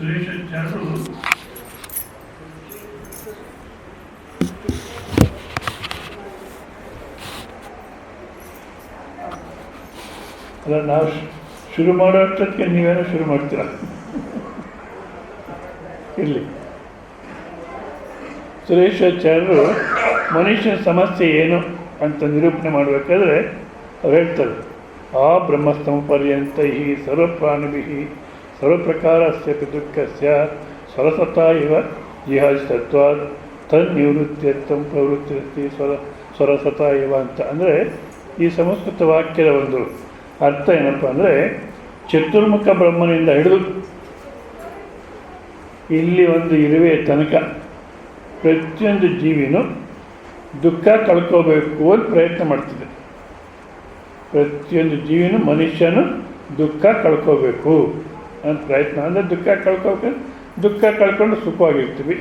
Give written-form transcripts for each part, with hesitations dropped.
ಸುರೇಶಾಚಾರ್ಯರು ಅಲ್ಲ, ನಾವು ಶುರು ಮಾಡೋ ಅಷ್ಟೊತ್ತಿಗೆ ನೀವೇನೋ ಶುರು ಮಾಡ್ತೀರ. ಇಲ್ಲಿ ಸುರೇಶಾಚಾರ್ಯರು ಮನುಷ್ಯನ ಸಮಸ್ಯೆ ಏನು ಅಂತ ನಿರೂಪಣೆ ಮಾಡಬೇಕಾದ್ರೆ ಅವ್ರು ಹೇಳ್ತಾರೆ, ಆ ಬ್ರಹ್ಮಸ್ತಮ ಪರ್ಯಂತ ಈ ಸರ್ವಪ್ರಾಣಿಭಿ ಸರ್ವಪ್ರಕಾರಸ್ಯ ದುಃಖಸ್ಯ ಸ್ವರಸತ ಇವ ಜಿಹಾಸ್ತತ್ವಾದ್ ತನ್ನಿವೃತ್ತಿಯರ್ಥಂ ಪ್ರವೃತ್ತಿ ಸ್ವರಸತ ಇವ ಅಂತ. ಅಂದರೆ ಈ ಸಂಸ್ಕೃತ ವಾಕ್ಯದ ಒಂದು ಅರ್ಥ ಏನಪ್ಪ ಅಂದರೆ, ಚತುರ್ಮುಖ ಬ್ರಹ್ಮನಿಂದ ಹಿಡಿದು ಇಲ್ಲಿ ಒಂದು ಇರುವೆ ತನಕ ಪ್ರತಿಯೊಂದು ಜೀವಿನೂ ದುಃಖ ಕಳ್ಕೋಬೇಕು ಅಂತ ಪ್ರಯತ್ನ ಮಾಡ್ತಿದೆ. ಪ್ರತಿಯೊಂದು ಜೀವಿನೂ ಮನುಷ್ಯನು ದುಃಖ ಕಳ್ಕೋಬೇಕು ಅಂತ ಪ್ರಯತ್ನ. ಅಂದರೆ ದುಃಖ ಕಳ್ಕೊಂಡು ಸುಖವಾಗಿರ್ತೀವಿ,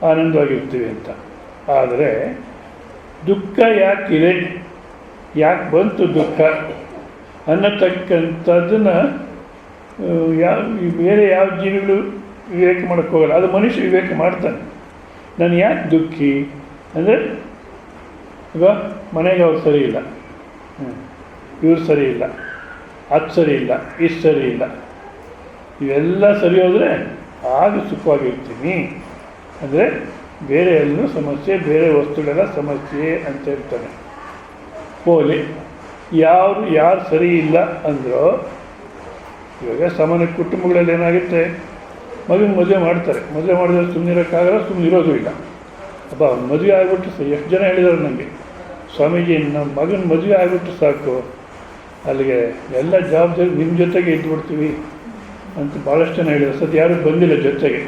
ಆನಂದವಾಗಿರ್ತೀವಿ ಅಂತ. ಆದರೆ ದುಃಖ ಯಾಕಿದೆ, ಯಾಕೆ ಬಂತು ದುಃಖ ಅನ್ನತಕ್ಕಂಥದ್ದನ್ನು ಬೇರೆ ಯಾವ ಜೀವಿಗಳು ವಿವೇಕ ಮಾಡೋಕ್ಕೆ ಹೋಗಲ್ಲ. ಅದು ಮನುಷ್ಯ ವಿವೇಕ ಮಾಡ್ತಾನೆ. ನಾನು ಯಾಕೆ ದುಃಖಿ ಅಂದರೆ, ಈಗ ಮನೆಗೆ ಅವ್ರು ಸರಿ ಇಲ್ಲ, ಇವ್ರು ಸರಿ ಇಲ್ಲ, ಅದು ಸರಿ ಇಲ್ಲ, ಇದು ಸರಿ ಇಲ್ಲ, ಇವೆಲ್ಲ ಸರಿ ಹೋದರೆ ಆಗ ಸುಖವಾಗಿರ್ತೀನಿ. ಅಂದರೆ ಬೇರೆ ಎಲ್ಲೂ ಸಮಸ್ಯೆ, ಬೇರೆ ವಸ್ತುಗಳೆಲ್ಲ ಸಮಸ್ಯೆ ಅಂತ ಹೇಳ್ತಾನೆ. ಹೋಲಿ ಯಾರು ಸರಿ ಇಲ್ಲ ಅಂದರೂ, ಇವಾಗ ಸಾಮಾನ್ಯ ಕುಟುಂಬಗಳಲ್ಲಿ ಏನಾಗುತ್ತೆ, ಮದುವೆ ಮಾಡ್ತಾರೆ. ಮದುವೆ ಮಾಡಿದ್ರೆ ಸುಮ್ಮನಿರೋಕ್ಕಾಗಲ್ಲ, ಸುಮ್ಮನಿರೋದು ಇಲ್ಲ. ಅಪ್ಪ ಮದುವೆ ಆಗಿಬಿಟ್ಟು ಎಷ್ಟು ಜನ ಹೇಳಿದ್ದಾರೆ ನನಗೆ, ಸ್ವಾಮೀಜಿ ನಮ್ಮ ಮಗನ ಮದುವೆ ಆಗಿಬಿಟ್ಟು ಸಾಕು, ಅಲ್ಲಿಗೆ ಎಲ್ಲ ಜವಾಬ್ದಾರಿ ನಿಮ್ಮ ಜೊತೆಗೆ ಇದ್ಬಿಡ್ತೀವಿ ಅಂತ ಭಾಳಷ್ಟು ಜನ ಹೇಳಿದ್ರು. ಸದ್ಯ ಯಾರೂ ಬಂದಿಲ್ಲ ಜೊತೆಗೆ.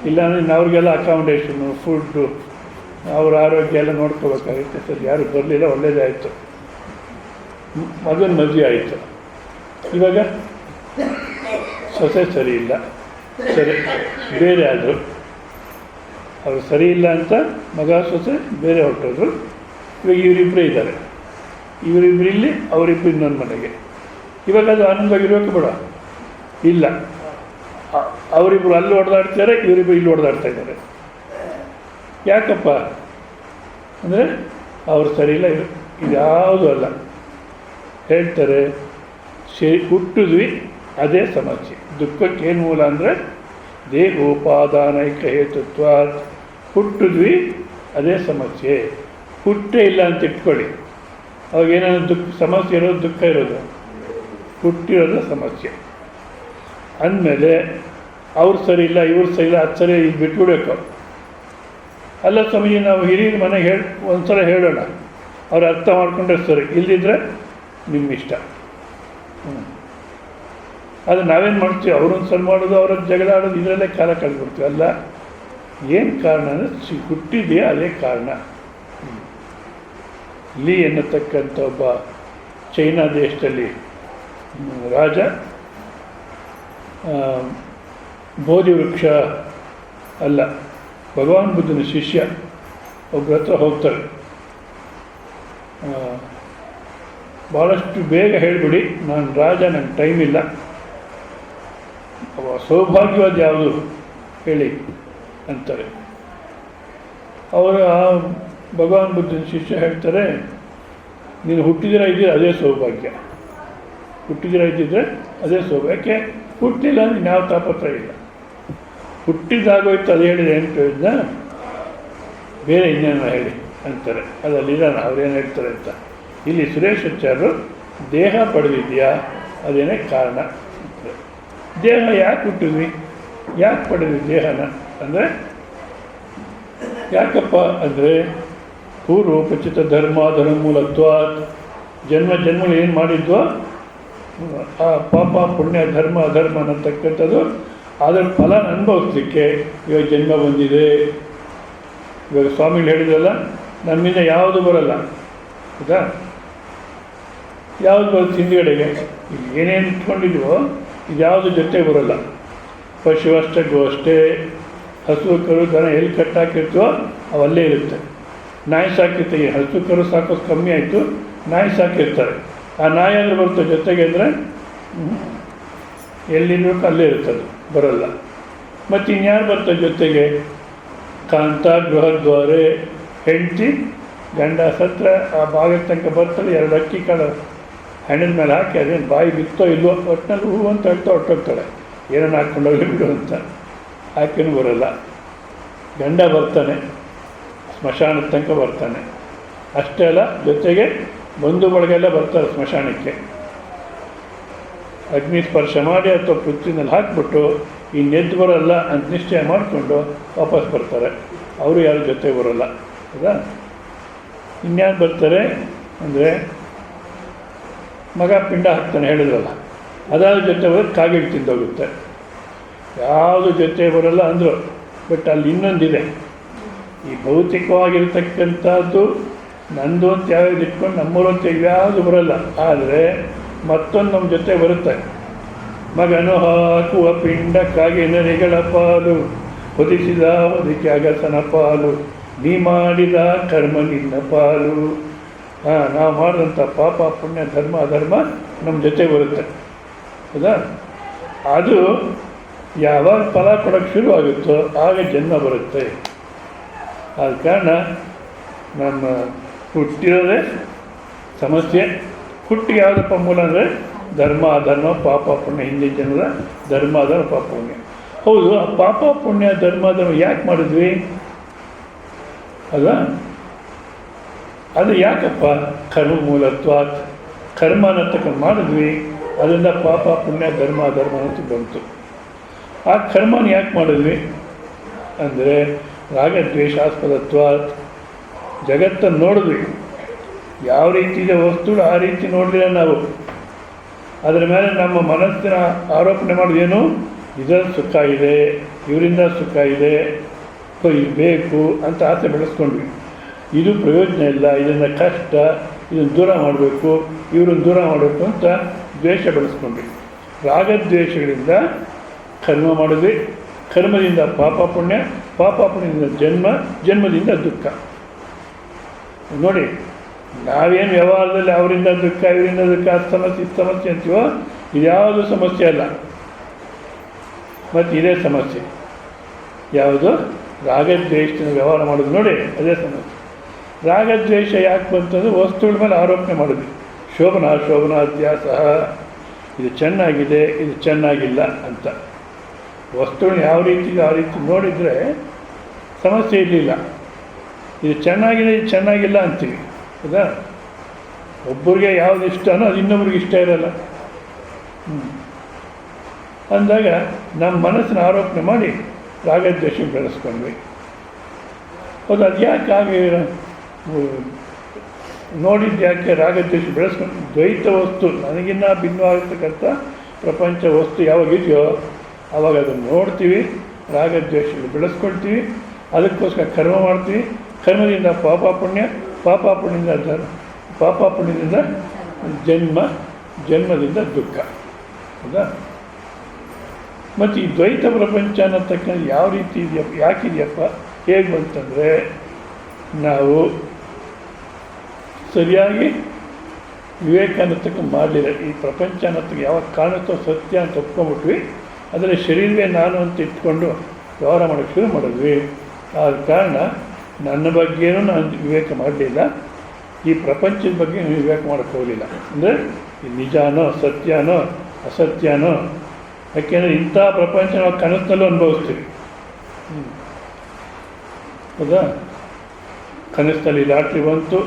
ಇಲ್ಲಾಂದರೆ ಅವ್ರಿಗೆಲ್ಲ ಅಕಾಮಿಡೇಷನು, ಫುಡ್ಡು, ಅವ್ರ ಆರೋಗ್ಯ ಎಲ್ಲ ನೋಡ್ಕೋಬೇಕಾಗುತ್ತೆ. ಸದ್ಯ ಯಾರೂ ಬರಲಿಲ್ಲ, ಒಳ್ಳೇದೇ ಆಯಿತು. ಮಗನ ಮದುವೆ ಆಯಿತು. ಇವಾಗ ಸೊಸೆ ಸರಿ ಇಲ್ಲ, ಸರಿ ಬೇರೆ ಆದರು. ಅವರು ಸರಿ ಇಲ್ಲ ಅಂತ ಮಗ ಸೊಸೆ ಬೇರೆ ಹೊರಟೋದ್ರು. ಇವಾಗ ಇವರಿಬ್ಬರೇ ಇದ್ದಾರೆ. ಇವರಿಬ್ಬರು ಇಲ್ಲಿ, ಅವರಿಬ್ಬರು ಇನ್ನೊಂದು ಮನೆಗೆ. ಇವಾಗ ಅದು ಆನಂದವಾಗಿರ್ಬೇಕು ಬೇಡ? ಇಲ್ಲ. ಅವರಿಬ್ಬರು ಅಲ್ಲಿ ಹೊಡೆದಾಡ್ತಾರೆ, ಇವರಿಬ್ಬರು ಇಲ್ಲಿ ಹೊಡೆದಾಡ್ತಾ ಇದ್ದಾರೆ. ಯಾಕಪ್ಪ ಅಂದರೆ ಅವರು ಸರಿ ಇಲ್ಲ, ಇದ್ಯಾವುದೂ ಅಲ್ಲ. ಹೇಳ್ತಾರೆ, ಹುಟ್ಟಿದ್ವಿ ಅದೇ ಸಮಸ್ಯೆ. ದುಃಖಕ್ಕೇನು ಮೂಲ ಅಂದರೆ ದೇಹೋಪಾದಾನೈಕ ಹೇತುತ್ವ. ಹುಟ್ಟಿದ್ವಿ ಅದೇ ಸಮಸ್ಯೆ. ಹುಟ್ಟೇ ಇಲ್ಲ ಅಂತ ಇಟ್ಕೊಳ್ಳಿ, ಅವಾಗೇನಾದ್ರು ಸಮಸ್ಯೆ ಇರೋದು, ದುಃಖ ಇರೋದು, ಹುಟ್ಟಿರೋದು ಸಮಸ್ಯೆ. ಅಂದಮೇಲೆ ಅವ್ರು ಸರಿ ಇಲ್ಲ, ಇವ್ರು ಸರಿ ಇಲ್ಲ, ಅದು ಸರಿ, ಇದು ಬಿಟ್ಬಿಡ್ಬೇಕು. ಅಲ್ಲ ಸ್ವಾಮೀಜಿ, ನಾವು ಹಿರಿಯರ ಮನೆಗೆ ಒಂದು ಸಲ ಹೇಳೋಣ, ಅವ್ರು ಅರ್ಥ ಮಾಡಿಕೊಂಡ್ರೆ ಸರಿ, ಇಲ್ಲದಿದ್ದರೆ ನಿಮ್ಮಿಷ್ಟ. ಅದು ನಾವೇನು ಮಾಡ್ತೀವಿ, ಅವ್ರೊಂದು ಸಲ ಮಾಡೋದು, ಅವ್ರ ಜಗಳ ಆಡೋದು, ಇದರಲ್ಲೇ ಕಾಲ ಕಳೆದ್ಬಿಡ್ತೀವಿ. ಅಲ್ಲ, ಏನು ಕಾರಣ ಅಂದರೆ ಹುಟ್ಟಿದೆಯಾ ಅದೇ ಕಾರಣ. ಲೀ ಎನ್ನತಕ್ಕಂಥ ಒಬ್ಬ ಚೈನಾ ದೇಶದಲ್ಲಿ ರಾಜ ಬೋಧಿ ವೃಕ್ಷ ಅಲ್ಲ, ಭಗವಾನ್ ಬುದ್ಧನ ಶಿಷ್ಯ ಒಬ್ಬರ ಹತ್ರ ಹೋಗ್ತಾರೆ. ಭಾಳಷ್ಟು ಬೇಗ ಹೇಳಿಬಿಡಿ, ನಾನು ರಾಜ, ನನಗೆ ಟೈಮ್ ಇಲ್ಲ, ಸೌಭಾಗ್ಯವಾದ ಯಾವುದು ಹೇಳಿ ಅಂತಾರೆ. ಅವರು ಆ ಭಗವಾನ್ ಬುದ್ಧನ ಶಿಷ್ಯ ಹೇಳ್ತಾರೆ, ನೀನು ಹುಟ್ಟಿದಿರ ಇದ್ದರೆ ಅದೇ ಸೌಭಾಗ್ಯ, ಹುಟ್ಟಿದಿರ ಇದ್ದಿದ್ರೆ ಅದೇ ಸೌಭಾಗ್ಯ. ಯಾಕೆ ಹುಟ್ಟಿಲ್ಲ ಅಂದ್ರೆ ಯಾವ ತಾಪತ್ರ ಇಲ್ಲ. ಹುಟ್ಟಿದಾಗೋಯ್ತು, ಅದು ಹೇಳಿದೆ ಏನು ಪ್ರಯೋಜನ, ಬೇರೆ ಇನ್ನೇನೋ ಹೇಳಿ ಅಂತಾರೆ. ಅದಲ್ಲಿಲ್ಲ ಅವ್ರೇನು ಹೇಳ್ತಾರೆ ಅಂತ. ಇಲ್ಲಿ ಸುರೇಶಾಚಾರ್ಯರು ದೇಹ ಪಡೆದಿದೆಯಾ ಅದೇನೇ ಕಾರಣ. ದೇಹ ಯಾಕೆ ಹುಟ್ಟಿದ್ವಿ, ಯಾಕೆ ಪಡೆದ್ವಿ ದೇಹನ ಅಂದರೆ, ಯಾಕಪ್ಪ ಅಂದರೆ ಪೂರ್ವೋಪಚಿತ ಧರ್ಮ ಮೂಲತ್ವ. ಜನ್ಮಗಳು ಏನು ಮಾಡಿದ್ವೋ ಆ ಪಾಪ ಪುಣ್ಯ ಧರ್ಮ ಅಧರ್ಮ ಅನ್ನತಕ್ಕಂಥದ್ದು ಅದರ ಫಲ ಅನುಭವಿಸ್ಲಿಕ್ಕೆ ಇವಾಗ ಜನ್ಮ ಬಂದಿದೆ. ಇವಾಗ ಸ್ವಾಮಿಗಳು ಹೇಳಿದ್ರಲ್ಲ, ನಮ್ಮಿಂದ ಯಾವುದು ಬರಲ್ಲ, ಹೌದಾ? ಯಾವುದು ಬರುತ್ತೆ ಹಿಂದುಗಡೆಗೆ, ಏನೇನು ಇಟ್ಕೊಂಡಿದ್ವೋ ಇದ್ಯಾವುದು ಜೊತೆ ಬರೋಲ್ಲ. ಪಶು ಅಷ್ಟೇ, ಗೋ ಅಷ್ಟೇ, ಹಸು ಕರು ದನ ಎಲ್ಲಿ ಕಟ್ಟಾಕಿರ್ತೀವೋ ಅವಲ್ಲೇ ಇರುತ್ತೆ. ನಾಯಿ ಸಾಕಿರ್ತೀವಿ, ಹಸು ಕರು ಸಾಕೋದು ಕಮ್ಮಿ ಆಯಿತು, ನಾಯಿ ಸಾಕಿರ್ತಾರೆ. ಆ ನಾಯಿ ಅಂದರೆ ಬರುತ್ತೆ ಜೊತೆಗೆ ಅಂದರೆ ಎಲ್ಲಿರಬೇಕು ಅಲ್ಲೇ ಇರ್ತದೆ, ಬರೋಲ್ಲ. ಮತ್ತು ಇನ್ಯಾರು ಬರ್ತಾರೆ ಜೊತೆಗೆ? ಕಾಂತ ಗೃಹದ್ವಾರೆ, ಹೆಂಡತಿ ಗಂಡ ಸತ್ರ ಆ ಭಾಗದ ತನಕ ಬರ್ತಾಳೆ, 2 ಅಕ್ಕಿ ಕಾಳು ಹೆಣ್ಣಿನ ಮೇಲೆ ಹಾಕಿ ಅದೇನು ಬಾಯಿ ಬಿತ್ತೋ ಇಲ್ವೋ ಒಟ್ಟಿನಲ್ಲಿ ಹೂ ಅಂತ ಹೇಳ್ತಾ ಹೊಟ್ಟೋಗ್ತಾಳೆ, ಏನನ್ನು ಹಾಕ್ಕೊಂಡೋಗ್ಲಿ ಬಿಡು ಅಂತ. ಆಕೆನೂ ಬರೋಲ್ಲ. ಗಂಡ ಬರ್ತಾನೆ, ಸ್ಮಶಾನದ ತನಕ ಬರ್ತಾನೆ. ಅಷ್ಟೇ ಅಲ್ಲ, ಜೊತೆಗೆ ಬಂಧು ಬಳಗೆಲ್ಲ ಬರ್ತಾರೆ ಸ್ಮಶಾನಕ್ಕೆ. ಅಗ್ನಿ ಸ್ಪರ್ಶ ಮಾಡಿ ಅಥವಾ ಪೃಥ್ವಿನಲ್ಲಿ ಹಾಕಿಬಿಟ್ಟು ಇನ್ನೆದ್ದು ಬರೋಲ್ಲ ಅಂತ ನಿಶ್ಚಯ ಮಾಡಿಕೊಂಡು ವಾಪಸ್ ಬರ್ತಾರೆ. ಅವರು ಯಾರ ಜೊತೆ ಬರೋಲ್ಲ. ಹೌದಾ? ಇನ್ಯಾರು ಬರ್ತಾರೆ ಅಂದರೆ ಮಗ ಪಿಂಡ ಹಾಕ್ತಾನೆ ಹೇಳಿದ್ರಲ್ಲ, ಅದಾದ ಜೊತೆ ಬರೋದು ಕಾಗಿಟ್ಟು ತಿಂದೋಗುತ್ತೆ. ಯಾವುದು ಜೊತೆ ಬರೋಲ್ಲ ಅಂದರು. ಬಟ್ ಅಲ್ಲಿ ಇನ್ನೊಂದಿದೆ, ಈ ಭೌತಿಕವಾಗಿರ್ತಕ್ಕಂಥದ್ದು ನಂದು ಅಂತ ಯಾವ್ಯಾವ್ದು ಇಟ್ಕೊಂಡು ನಮ್ಮೂರು ಅಂತ ಯಾವುದು ಬರೋಲ್ಲ. ಆದರೆ ಮತ್ತೊಂದು ನಮ್ಮ ಜೊತೆ ಬರುತ್ತೆ. ಮಗನು ಹಾಕುವ ಪಿಂಡ ಕಾಗಿನರಿಗಳ ಪಾಲು, ಹೊದಿಸಿದ ಹೊದಿಕೆ ಅಗಸನ ಪಾಲು, ನೀ ಮಾಡಿದ ಕರ್ಮ ನಿನ್ನ ಪಾಲು. ನಾವು ಮಾಡಿದಂಥ ಪಾಪ ಪುಣ್ಯ ಧರ್ಮ ಅಧರ್ಮ ನಮ್ಮ ಜೊತೆ ಬರುತ್ತೆ. ಹೌದಾ? ಅದು ಯಾವಾಗ ಫಲ ಕೊಡೋಕ್ಕೆ ಶುರು ಆಗುತ್ತೋ ಆಗ ಜನ್ಮ ಬರುತ್ತೆ. ಆದ ಕಾರಣ ನಮ್ಮ ಹುಟ್ಟಿರೋದೇ ಸಮಸ್ಯೆ. ಹುಟ್ಟಿಗೆ ಯಾವುದಪ್ಪ ಮೂಲ ಅಂದರೆ ಧರ್ಮ ಅಧರ್ಮ ಪಾಪ ಪುಣ್ಯ. ಹಿಂದಿನ ಜನರ ಧರ್ಮ ಅಧರ್ಮ ಪಾಪ ಪುಣ್ಯ. ಹೌದು, ಆ ಪಾಪ ಪುಣ್ಯ ಧರ್ಮ ಅಧರ್ಮ ಯಾಕೆ ಮಾಡಿದ್ವಿ ಅಲ್ವಾ? ಅದು ಯಾಕಪ್ಪ? ಕರ್ಮ ಮೂಲತ್ವಾತ್, ಕರ್ಮ ಅನ್ನತಕ್ಕ ಮಾಡಿದ್ವಿ, ಅದರಿಂದ ಪಾಪ ಪುಣ್ಯ ಧರ್ಮ ಅಧರ್ಮ ಅಂತ ಬಂತು. ಆ ಕರ್ಮನ ಯಾಕೆ ಮಾಡಿದ್ವಿ ಅಂದರೆ ರಾಗದ್ವೇಷಾಸ್ಪದತ್ವಾತ್. ಜಗತ್ತನ್ನು ನೋಡಿದ್ವಿ, ಯಾವ ರೀತಿ ಇದೆ ವಸ್ತುಗಳು ಆ ರೀತಿ ನೋಡಲಿಲ್ಲ ನಾವು. ಅದರ ಮೇಲೆ ನಮ್ಮ ಮನಸ್ಸಿನ ಆರೋಪಣೆ ಮಾಡೋದೇನು? ಇದರಲ್ಲಿ ಸುಖ ಇದೆ, ಇವರಿಂದ ಸುಖ ಇದೆ, ಇದು ಬೇಕು ಅಂತ ಆಸೆ ಬೆಳೆಸ್ಕೊಂಡ್ವಿ. ಇದು ಪ್ರಯೋಜನ ಇಲ್ಲ, ಇದರಿಂದ ಕಷ್ಟ, ಇದನ್ನು ದೂರ ಮಾಡಬೇಕು, ಇವ್ರನ್ನ ದೂರ ಮಾಡಬೇಕು ಅಂತ ದ್ವೇಷ ಬೆಳೆಸ್ಕೊಂಡ್ವಿ. ರಾಗದ್ವೇಷಗಳಿಂದ ಕರ್ಮ ಮಾಡಿದ್ವಿ, ಕರ್ಮದಿಂದ ಪಾಪ ಪುಣ್ಯ, ಪಾಪ ಪುಣ್ಯದಿಂದ ಜನ್ಮ, ಜನ್ಮದಿಂದ ದುಃಖ. ನೋಡಿ, ನಾವೇನು ವ್ಯವಹಾರದಲ್ಲಿ ಅವರಿಂದ ದುಃಖ ಇವರಿಂದ ದುಃಖ ಸಮಸ್ಯೆ ಅಂತೀವೋ, ಇದ್ಯಾವುದು ಸಮಸ್ಯೆ ಅಲ್ಲ. ಮತ್ತು ಇದೇ ಸಮಸ್ಯೆ ಯಾವುದು? ರಾಗದ್ವೇಷದಿಂದ ವ್ಯವಹಾರ ಮಾಡೋದು ನೋಡಿ, ಅದೇ ಸಮಸ್ಯೆ. ರಾಗದ್ವೇಷ ಯಾಕೆ ಬಂತಂದರೆ ವಸ್ತುಗಳ ಮೇಲೆ ಆರೋಪಣೆ ಮಾಡಿದ್ವಿ. ಶೋಭನ ಶೋಭನಾಧ್ಯಾಸ, ಇದು ಚೆನ್ನಾಗಿದೆ, ಇದು ಚೆನ್ನಾಗಿಲ್ಲ ಅಂತ. ವಸ್ತುಗಳನ್ನ ಯಾವ ರೀತಿ ಆ ರೀತಿ ನೋಡಿದರೆ ಸಮಸ್ಯೆ ಇರಲಿಲ್ಲ. ಇದು ಚೆನ್ನಾಗಿದೆ, ಇದು ಚೆನ್ನಾಗಿಲ್ಲ ಅಂತೀವಿ. ಹೌದಾ? ಒಬ್ಬರಿಗೆ ಯಾವುದು ಇಷ್ಟನೋ ಅದು ಇನ್ನೊಬ್ರಿಗೆ ಇಷ್ಟ ಇರೋಲ್ಲ. ಅಂದಾಗ ನಮ್ಮ ಮನಸ್ಸಿನ ಆರೋಪಣೆ ಮಾಡಿ ರಾಗದ್ವೇಷ ಬೆಳೆಸ್ಕೊಂಡ್ವಿ. ಹೌದು, ಅದು ಯಾಕೆ ಹಾಗೆ ನೋಡಿದ್ದು? ಯಾಕೆ ರಾಗದ್ವೇಷ ಬೆಳೆಸ್ಕೊಂಡು? ದ್ವೈತ ವಸ್ತು ನನಗಿನ್ನ ಭಿನ್ನವಾಗಿರ್ತಕ್ಕಂಥ ಪ್ರಪಂಚ ವಸ್ತು ಯಾವಾಗಿದೆಯೋ ಆವಾಗ ಅದನ್ನು ನೋಡ್ತೀವಿ, ರಾಗದ್ವೇಷಗಳು ಬೆಳೆಸ್ಕೊಳ್ತೀವಿ, ಅದಕ್ಕೋಸ್ಕರ ಕರ್ಮ ಮಾಡ್ತೀವಿ. ಕರ್ಮದಿಂದ ಪಾಪ ಪುಣ್ಯ, ಪಾಪ ಪುಣ್ಯದಿಂದ ಜನ್ಮ, ಜನ್ಮದಿಂದ ದುಃಖ. ಹೌದಾ? ಮತ್ತು ಈ ದ್ವೈತ ಪ್ರಪಂಚ ಅನ್ನತಕ್ಕಂಥ ಯಾವ ರೀತಿ ಇದೆಯಪ್ಪ, ಯಾಕಿದೆಯಪ್ಪ, ಹೇಗೆ ಬಂತಂದರೆ ನಾವು ಸರಿಯಾಗಿ ವಿವೇಕ ಅನ್ನತಕ್ಕ ಮಾಡಲಿಲ್ಲ. ಈ ಪ್ರಪಂಚ ಅನ್ನತಕ್ಕ ಯಾವಾಗ ಕಾಣುತ್ತೋ ಸತ್ಯ ಅಂತ ಒಪ್ಕೊಂಡ್ಬಿಟ್ವಿ, ಅದರಲ್ಲಿ ಶರೀರವೇ ನಾನು ಅಂತ ಇಟ್ಕೊಂಡು ವ್ಯವಹಾರ ಮಾಡೋಕ್ಕೆ ಶುರು ಮಾಡಿದ್ವಿ. ಆದ ಕಾರಣ ನನ್ನ ಬಗ್ಗೆನೂ ನಾನು ವಿವೇಕ ಮಾಡಲಿಲ್ಲ, ಈ ಪ್ರಪಂಚದ ಬಗ್ಗೆ ವಿವೇಕ ಮಾಡೋಕ್ಕೆ ಹೋಗಲಿಲ್ಲ. ಅಂದರೆ ಇದು ನಿಜಾನೋ ಸತ್ಯನೋ ಅಸತ್ಯನೋ? ಯಾಕೆಂದರೆ ಇಂಥ ಪ್ರಪಂಚ ನಾವು ಕನಸಿನಲ್ಲೂ ಅನುಭವಿಸ್ತೀವಿ. ಹೌದಾ? ಕನಸಿನಲ್ಲಿ ಲಾಟ್ರಿ ಬಂತು,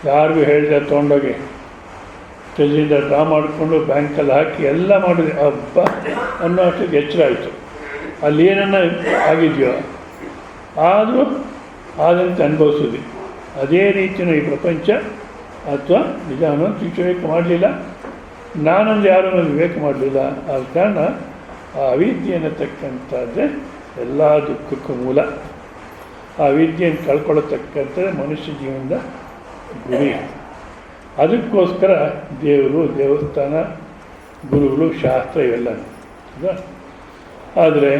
ಯಾರಿಗೂ ಹೇಳಿದೆ ತೊಗೊಂಡೋಗಿ ಟ್ರೆಜರಿಯಿಂದ ಡ್ರಾ ಮಾಡಿಕೊಂಡು ಬ್ಯಾಂಕಲ್ಲಿ ಹಾಕಿ ಎಲ್ಲ ಮಾಡಿದೆ. ಹಬ್ಬ ಅನ್ನೋ ಅಷ್ಟಕ್ಕೆ ಎಚ್ಚರ ಆಯಿತು. ಅಲ್ಲಿ ಏನನ್ನ ಆಗಿದೆಯೋ ಆದರೂ ಆದಂತೆ ಅನುಭವಿಸಿದ್ವಿ. ಅದೇ ರೀತಿಯೂ ಈ ಪ್ರಪಂಚ ಅಥವಾ ನಿಜ ಅನ್ನೋದು ವಿವೇಕ ಮಾಡಲಿಲ್ಲ. ನಾನಂದ್ರೆ ಯಾರೂ ವಿವೇಕ ಮಾಡಲಿಲ್ಲ. ಆದ ಕಾರಣ ಆ ಅವಿದ್ಯೆ ಅನ್ನತಕ್ಕಂಥದ್ದೇ ಎಲ್ಲ ದುಃಖಕ್ಕೂ ಮೂಲ. ಆ ಅವಿದ್ಯೆಯನ್ನು ಕಳ್ಕೊಳ್ಳತಕ್ಕಂಥದ್ದೇ ಮನುಷ್ಯ ಜೀವನದ ಗುರಿ. ಅದಕ್ಕೋಸ್ಕರ ದೇವರು, ದೇವಸ್ಥಾನ, ಗುರುಗಳು, ಶಾಸ್ತ್ರ ಇವೆಲ್ಲ. ಆದರೆ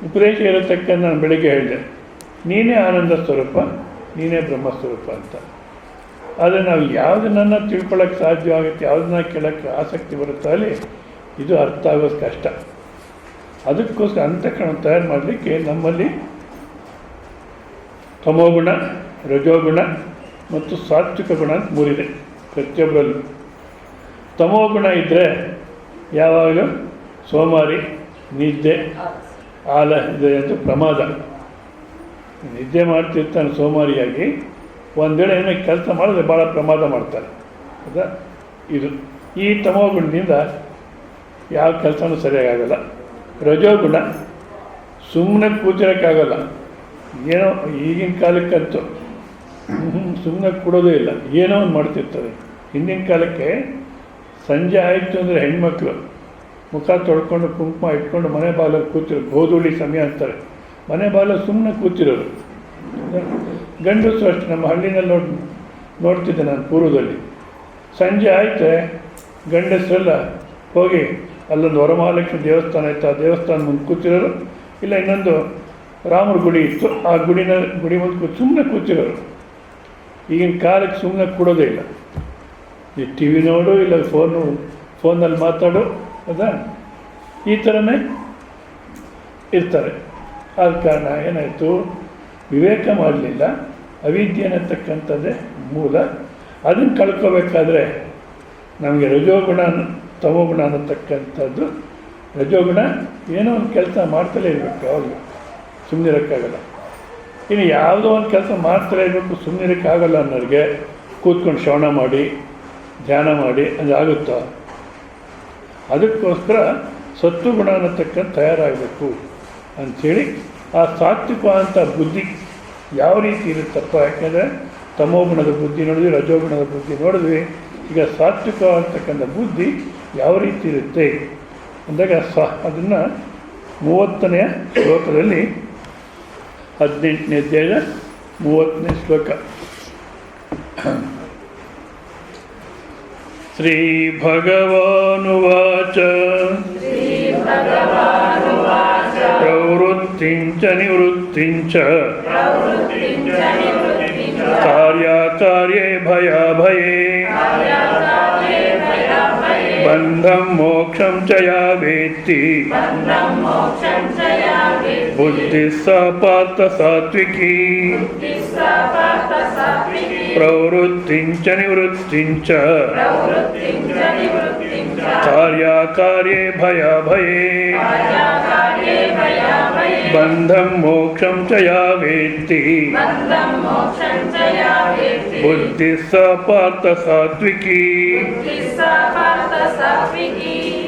ಉಪದೇಶ ಇರತಕ್ಕಂಥ ನಾನು ಬೆಳಗ್ಗೆ ಹೇಳಿದೆ, ನೀನೇ ಆನಂದ ಸ್ವರೂಪ, ನೀನೇ ಬ್ರಹ್ಮಸ್ವರೂಪ ಅಂತ. ಆದರೆ ನಾವು ಯಾವುದನ್ನು ತಿಳ್ಕೊಳ್ಳೋಕ್ಕೆ ಸಾಧ್ಯವಾಗುತ್ತೆ, ಯಾವುದನ್ನ ಕೇಳೋಕ್ಕೆ ಆಸಕ್ತಿ ಬರುತ್ತೆ, ಅಲ್ಲಿ ಇದು ಅರ್ಥ ಆಗೋದು ಕಷ್ಟ. ಅದಕ್ಕೋಸ್ಕರ ಅಂತಃಕರಣ ತಯಾರು ಮಾಡಲಿಕ್ಕೆ ನಮ್ಮಲ್ಲಿ ತಮೋಗುಣ, ರಜೋಗುಣ ಮತ್ತು ಸಾತ್ವಿಕ ಗುಣ ಅಂತ ಮೂರಿದೆ ಪ್ರತಿಯೊಬ್ಬರಲ್ಲೂ. ತಮೋಗುಣ ಇದ್ದರೆ ಯಾವಾಗ ಸೋಮಾರಿ, ನಿದ್ದೆ, ಆಲ ಇದೆ ಅಂತ ಪ್ರಮಾದ. ನಿದ್ದೆ ಮಾಡ್ತಿರ್ತಾನೆ ಸೋಮಾರಿಯಾಗಿ, ಒಂದು ವೇಳೆ ಏನೋ ಕೆಲಸ ಮಾಡಿದ್ರೆ ಭಾಳ ಪ್ರಮಾದ ಮಾಡ್ತಾರೆ. ಹೌದಾ? ಇದು ಈ ತಮೋಗುಣದಿಂದ ಯಾವ ಕೆಲಸನೂ ಸರಿಯಾಗಲ್ಲ. ರಜೋಗುಣ ಸುಮ್ಮನೆ ಕೂತಿರೋಕ್ಕಾಗಲ್ಲ. ಏನೋ ಈಗಿನ ಕಾಲಕ್ಕಂತೂ ಸುಮ್ಮನೆ ಕೊಡೋದೇ ಇಲ್ಲ, ಏನೋ ಒಂದು ಮಾಡ್ತಿರ್ತಾರೆ. ಹಿಂದಿನ ಕಾಲಕ್ಕೆ ಸಂಜೆ ಆಯಿತು ಅಂದರೆ ಹೆಣ್ಮಕ್ಳು ಮುಖ ತೊಳ್ಕೊಂಡು ಕುಂಕುಮ ಇಟ್ಕೊಂಡು ಮನೆ ಬಾಲಲ್ಲಿ ಕೂತಿರೋರು, ಗೋಧೂಳಿ ಸಮಯ ಅಂತಾರೆ. ಮನೆ ಬಾಲ ಸುಮ್ಮನೆ ಕೂತಿರೋರು. ಗಂಡಸು ಅಷ್ಟು ನಮ್ಮ ಹಳ್ಳಿನಲ್ಲಿ ನೋಡ್ತಿದ್ದೆ ನಾನು ಪೂರ್ವದಲ್ಲಿ. ಸಂಜೆ ಆಯಿತೆ ಗಂಡಸರೆಲ್ಲ ಹೋಗಿ ಅಲ್ಲೊಂದು ವರಮಹಾಲಕ್ಷ್ಮಿ ದೇವಸ್ಥಾನ ಇತ್ತು, ಆ ದೇವಸ್ಥಾನ ಮುಂದೆ ಕೂತಿರೋರು. ಇಲ್ಲ ಇನ್ನೊಂದು ರಾಮರ ಗುಡಿ ಇತ್ತು, ಆ ಗುಡಿ ಮುಂದೆ ಸುಮ್ಮನೆ ಕೂತಿರೋರು. ಈಗಿನ ಕಾಲಕ್ಕೆ ಸುಮ್ಮನೆ ಕೊಡೋದೇ ಇಲ್ಲ. ಈ ಟಿ ವಿ ನೋಡು, ಇಲ್ಲ ಫೋನಲ್ಲಿ ಮಾತಾಡು, ಹೌದಾ? ಈ ಥರನೇ ಇರ್ತಾರೆ. ಆದ ಕಾರಣ ಏನಾಯಿತು, ವಿವೇಕ ಮಾಡಲಿಲ್ಲ. ಅವಿದ್ಯೆ ಅನ್ನತಕ್ಕಂಥದ್ದೇ ಮೂಲ. ಅದನ್ನು ಕಳ್ಕೋಬೇಕಾದ್ರೆ ನಮಗೆ ರಜೋಗುಣ, ತಮೋಗುಣ ಅನ್ನತಕ್ಕಂಥದ್ದು. ರಜೋಗುಣ ಏನೋ ಒಂದು ಕೆಲಸ ಮಾಡ್ತಲೇ ಇರಬೇಕು, ಯಾವಾಗಲೂ ಸುಮ್ಮನಿರೋಕ್ಕಾಗಲ್ಲ. ಇನ್ನು ಯಾವುದೋ ಒಂದು ಕೆಲಸ ಮಾಡ್ತಲೇ ಇರಬೇಕು, ಸುಮ್ಮನಿರೋಕ್ಕಾಗಲ್ಲ ಅನ್ನೋರಿಗೆ ಕೂತ್ಕೊಂಡು ಶ್ರವಣ ಮಾಡಿ, ಧ್ಯಾನ ಮಾಡಿ ಅದಾಗುತ್ತಾ? ಅದಕ್ಕೋಸ್ಕರ ಸತ್ವಗುಣ ಅನ್ನತಕ್ಕಂಥ ತಯಾರಾಗಬೇಕು ಅಂಥೇಳಿ ಆ ಸಾತ್ವಿಕ ಅಂತ ಬುದ್ಧಿ ಯಾವ ರೀತಿ ಇರುತ್ತಪ್ಪ. ಯಾಕೆಂದರೆ ತಮೋಗುಣದ ಬುದ್ಧಿ ನೋಡಿದ್ವಿ, ರಜೋಗುಣದ ಬುದ್ಧಿ ನೋಡಿದ್ವಿ. ಈಗ ಸಾತ್ವಿಕ ಅಂತಕ್ಕಂಥ ಬುದ್ಧಿ ಯಾವ ರೀತಿ ಇರುತ್ತೆ ಅಂದಾಗ ಅದನ್ನು 30ನೇ ಶ್ಲೋಕದಲ್ಲಿ 18ನೇ ಅಧ್ಯಾಯದ 30ನೇ ಶ್ಲೋಕ. ಶ್ರೀ ಭಗವಾನುವಾಚ ಪ್ರವೃತ್ತಿಂಚ ನಿವೃತ್ತಿಂಚ ಕಾರ್ಯಕಾರ್ಯೇ ಭಯಾಭಯೇ ಬಂಧಂ ಮೋಕ್ಷಂ ಚ ಯಾ ವೇತ್ತಿ ಬುದ್ಧಿ ಸ ಪಾರ್ಥ ಸಾತ್ವಿಕೀ ಪ್ರವೃತ್ತಿಂಚ ನಿವೃತ್ತಿಂಚ ಕಾರ್ಯಕಾರ್ಯೇ ಭಯಾಭಯೇ ಬಂಧಂ ಮೋಕ್ಷಂ ಚ ಯಾ ವೇತ್ತಿ ಬುದ್ಧಿ ಸ ಪಾರ್ಥ ಸಾತ್ವಿಕೀ.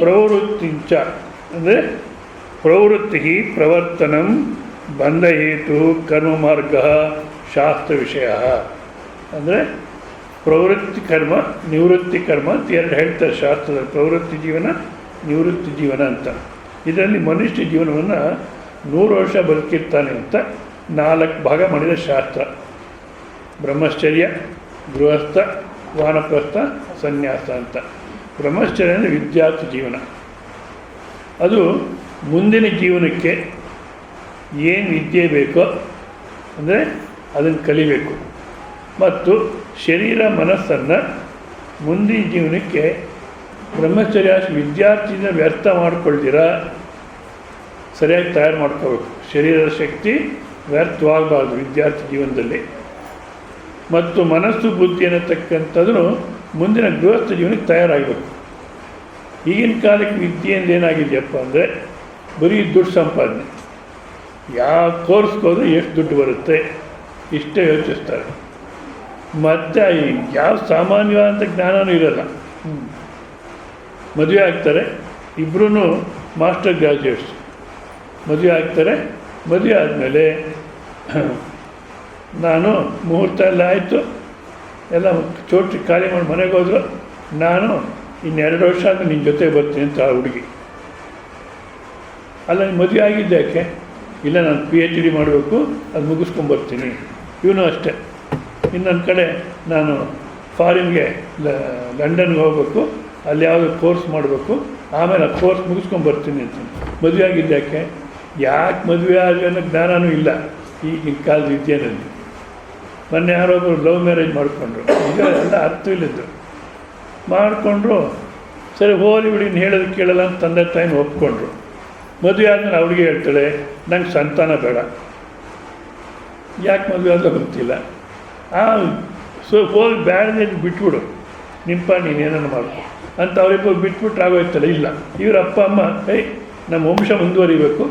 ಪ್ರವೃತ್ತಿಂಚ ಅಂದರೆ ಪ್ರವೃತ್ತಿ ಪ್ರವರ್ತನಂ ಬಂಧಹೇತು ಕರ್ಮ ಮಾರ್ಗ ಶಾಸ್ತ್ರ ವಿಷಯ. ಅಂದರೆ ಪ್ರವೃತ್ತಿ ಕರ್ಮ, ನಿವೃತ್ತಿ ಕರ್ಮ ಅಂತ ಎರಡು ಹೇಳ್ತಾರೆ ಶಾಸ್ತ್ರದಲ್ಲಿ. ಪ್ರವೃತ್ತಿ ಜೀವನ, ನಿವೃತ್ತಿ ಜೀವನ ಅಂತ. ಇದರಲ್ಲಿ ಮನುಷ್ಯ ಜೀವನವನ್ನು 100 ವರ್ಷ ಬದುಕಿರ್ತಾನೆ ಅಂತ 4 ಭಾಗ ಮಾಡಿದ ಶಾಸ್ತ್ರ. ಬ್ರಹ್ಮಚರ್ಯ, ಗೃಹಸ್ಥ, ವಾನಪ್ರಸ್ಥ, ಸನ್ಯಾಸ ಅಂತ. ಬ್ರಹ್ಮಚರ್ಯ ಅಂದರೆ ವಿದ್ಯಾರ್ಥಿ ಜೀವನ. ಅದು ಮುಂದಿನ ಜೀವನಕ್ಕೆ ಏನು ವಿದ್ಯೆ ಬೇಕೋ ಅಂದರೆ ಅದನ್ನು ಕಲಿಬೇಕು. ಮತ್ತು ಶರೀರ ಮನಸ್ಸನ್ನು ಮುಂದಿನ ಜೀವನಕ್ಕೆ ಬ್ರಹ್ಮಚರ್ಯ ವಿದ್ಯಾರ್ಥಿನ ವ್ಯರ್ಥ ಮಾಡ್ಕೊಳ್ತೀರ ಸರಿಯಾಗಿ ತಯಾರು ಮಾಡ್ಕೋಬೇಕು. ಶರೀರದ ಶಕ್ತಿ ವ್ಯರ್ಥವಾಗಬಾರ್ದು ವಿದ್ಯಾರ್ಥಿ ಜೀವನದಲ್ಲಿ. ಮತ್ತು ಮನಸ್ಸು ಬುದ್ಧಿ ಅನ್ನತಕ್ಕಂಥದ್ದು ಮುಂದಿನ ಗೃಹಸ್ಥ ಜೀವನಕ್ಕೆ ತಯಾರಾಗಬೇಕು. ಈಗಿನ ಕಾಲಕ್ಕೆ ವಿದ್ಯೆಯಿಂದ ಏನಾಗಿದೆಯಪ್ಪ ಅಂದರೆ ಬರೀ ದುಡ್ಡು ಸಂಪಾದನೆ. ಯಾವ ಕೋರ್ಸ್ಗೆ ಹೋದ್ರೆ ಎಷ್ಟು ದುಡ್ಡು ಬರುತ್ತೆ ಇಷ್ಟೇ ಯೋಚಿಸ್ತಾರೆ. ಮತ್ತು ಯಾವ ಸಾಮಾನ್ಯವಾದಂಥ ಜ್ಞಾನವೂ ಇರಲ್ಲ. ಮದುವೆ ಆಗ್ತಾರೆ, ಇಬ್ಬರೂ ಮಾಸ್ಟರ್ ಗ್ರ್ಯಾಜುಯೇಟ್ಸ್. ಮದುವೆ ಆಗ್ತಾರೆ, ಮದುವೆ ಆದಮೇಲೆ ನಾನು ಮುಹೂರ್ತ ಎಲ್ಲ ಆಯಿತು, ಎಲ್ಲ ಚೋಟಿ ಖಾಲಿ ಮಾಡಿ ಮನೆಗೆ ಹೋದ್ರು. ನಾನು ಇನ್ನು 2 ವರ್ಷ ಆದಮೇಲೆ ನಿನ್ನ ಜೊತೆ ಬರ್ತೀನಿ ಅಂತ ಆ ಹುಡುಗಿ. ಅಲ್ಲ, ನೀನು ಮದುವೆ ಆಗಿದ್ದೆ ಯಾಕೆ? ಇಲ್ಲ, ನಾನು PhD ಮಾಡಬೇಕು, ಅದು ಮುಗಿಸ್ಕೊಂಬರ್ತೀನಿ. ಇವನು ಅಷ್ಟೇ. ಇನ್ನೊಂದು ಕಡೆ ನಾನು ಫಾರಿನ್ಗೆ ಲಂಡನ್ಗೆ ಹೋಗಬೇಕು, ಅಲ್ಲಿ ಯಾವುದೋ ಕೋರ್ಸ್ ಮಾಡಬೇಕು, ಆಮೇಲೆ ಆ ಕೋರ್ಸ್ ಮುಗಿಸ್ಕೊಂಬರ್ತೀನಿ ಅಂತ. ಮದುವೆ ಆಗಿದ್ದೆ ಯಾಕೆ? ಯಾಕೆ ಮದುವೆ ಆಗಿ ಅನ್ನೋ ಜ್ಞಾನವೂ ಇಲ್ಲ ಈಗಿನ ಕಾಲದ ವಿದ್ಯೆಯಲ್ಲಿ. ಮೊನ್ನೆ ಯಾರೊಬ್ಬರು ಲವ್ ಮ್ಯಾರೇಜ್ ಮಾಡಿಕೊಂಡ್ರು. ಈಗ ಎಲ್ಲ ಅರ್ಥವಿಲ್ಲದ್ದು ಮಾಡಿಕೊಂಡ್ರು. ಸರಿ, ಹೋಲಿ ಬಿಡಿ, ಹೇಳೋದು ಕೇಳಲ್ಲ ಅಂತ ತಂದೆ ತಾಯಿನ ಒಪ್ಕೊಂಡ್ರು. ಮದುವೆ ಆದಮೇಲೆ ಅವಳಿಗೆ ಹೇಳ್ತಾಳೆ ನಂಗೆ ಸಂತಾನ ಬೇಡ. ಯಾಕೆ ಮದುವೆ ಆದ ಗೊತ್ತಿಲ್ಲ. ಹೋಗಿ ಬ್ಯಾಡದಲ್ಲಿ ಬಿಟ್ಬಿಡು, ನಿಂಪ ನೀನೇನನ್ನು ಮಾಡ್ಕೊ ಅಂತ ಅವರಿಬ್ಬರು ಬಿಟ್ಬಿಟ್ರೆ ಆಗೋಯ್ತಲ್ಲ. ಇಲ್ಲ, ಇವ್ರ ಅಪ್ಪ ಅಮ್ಮ ನಮ್ಮ ವಂಶ ಮುಂದುವರಿಬೇಕು,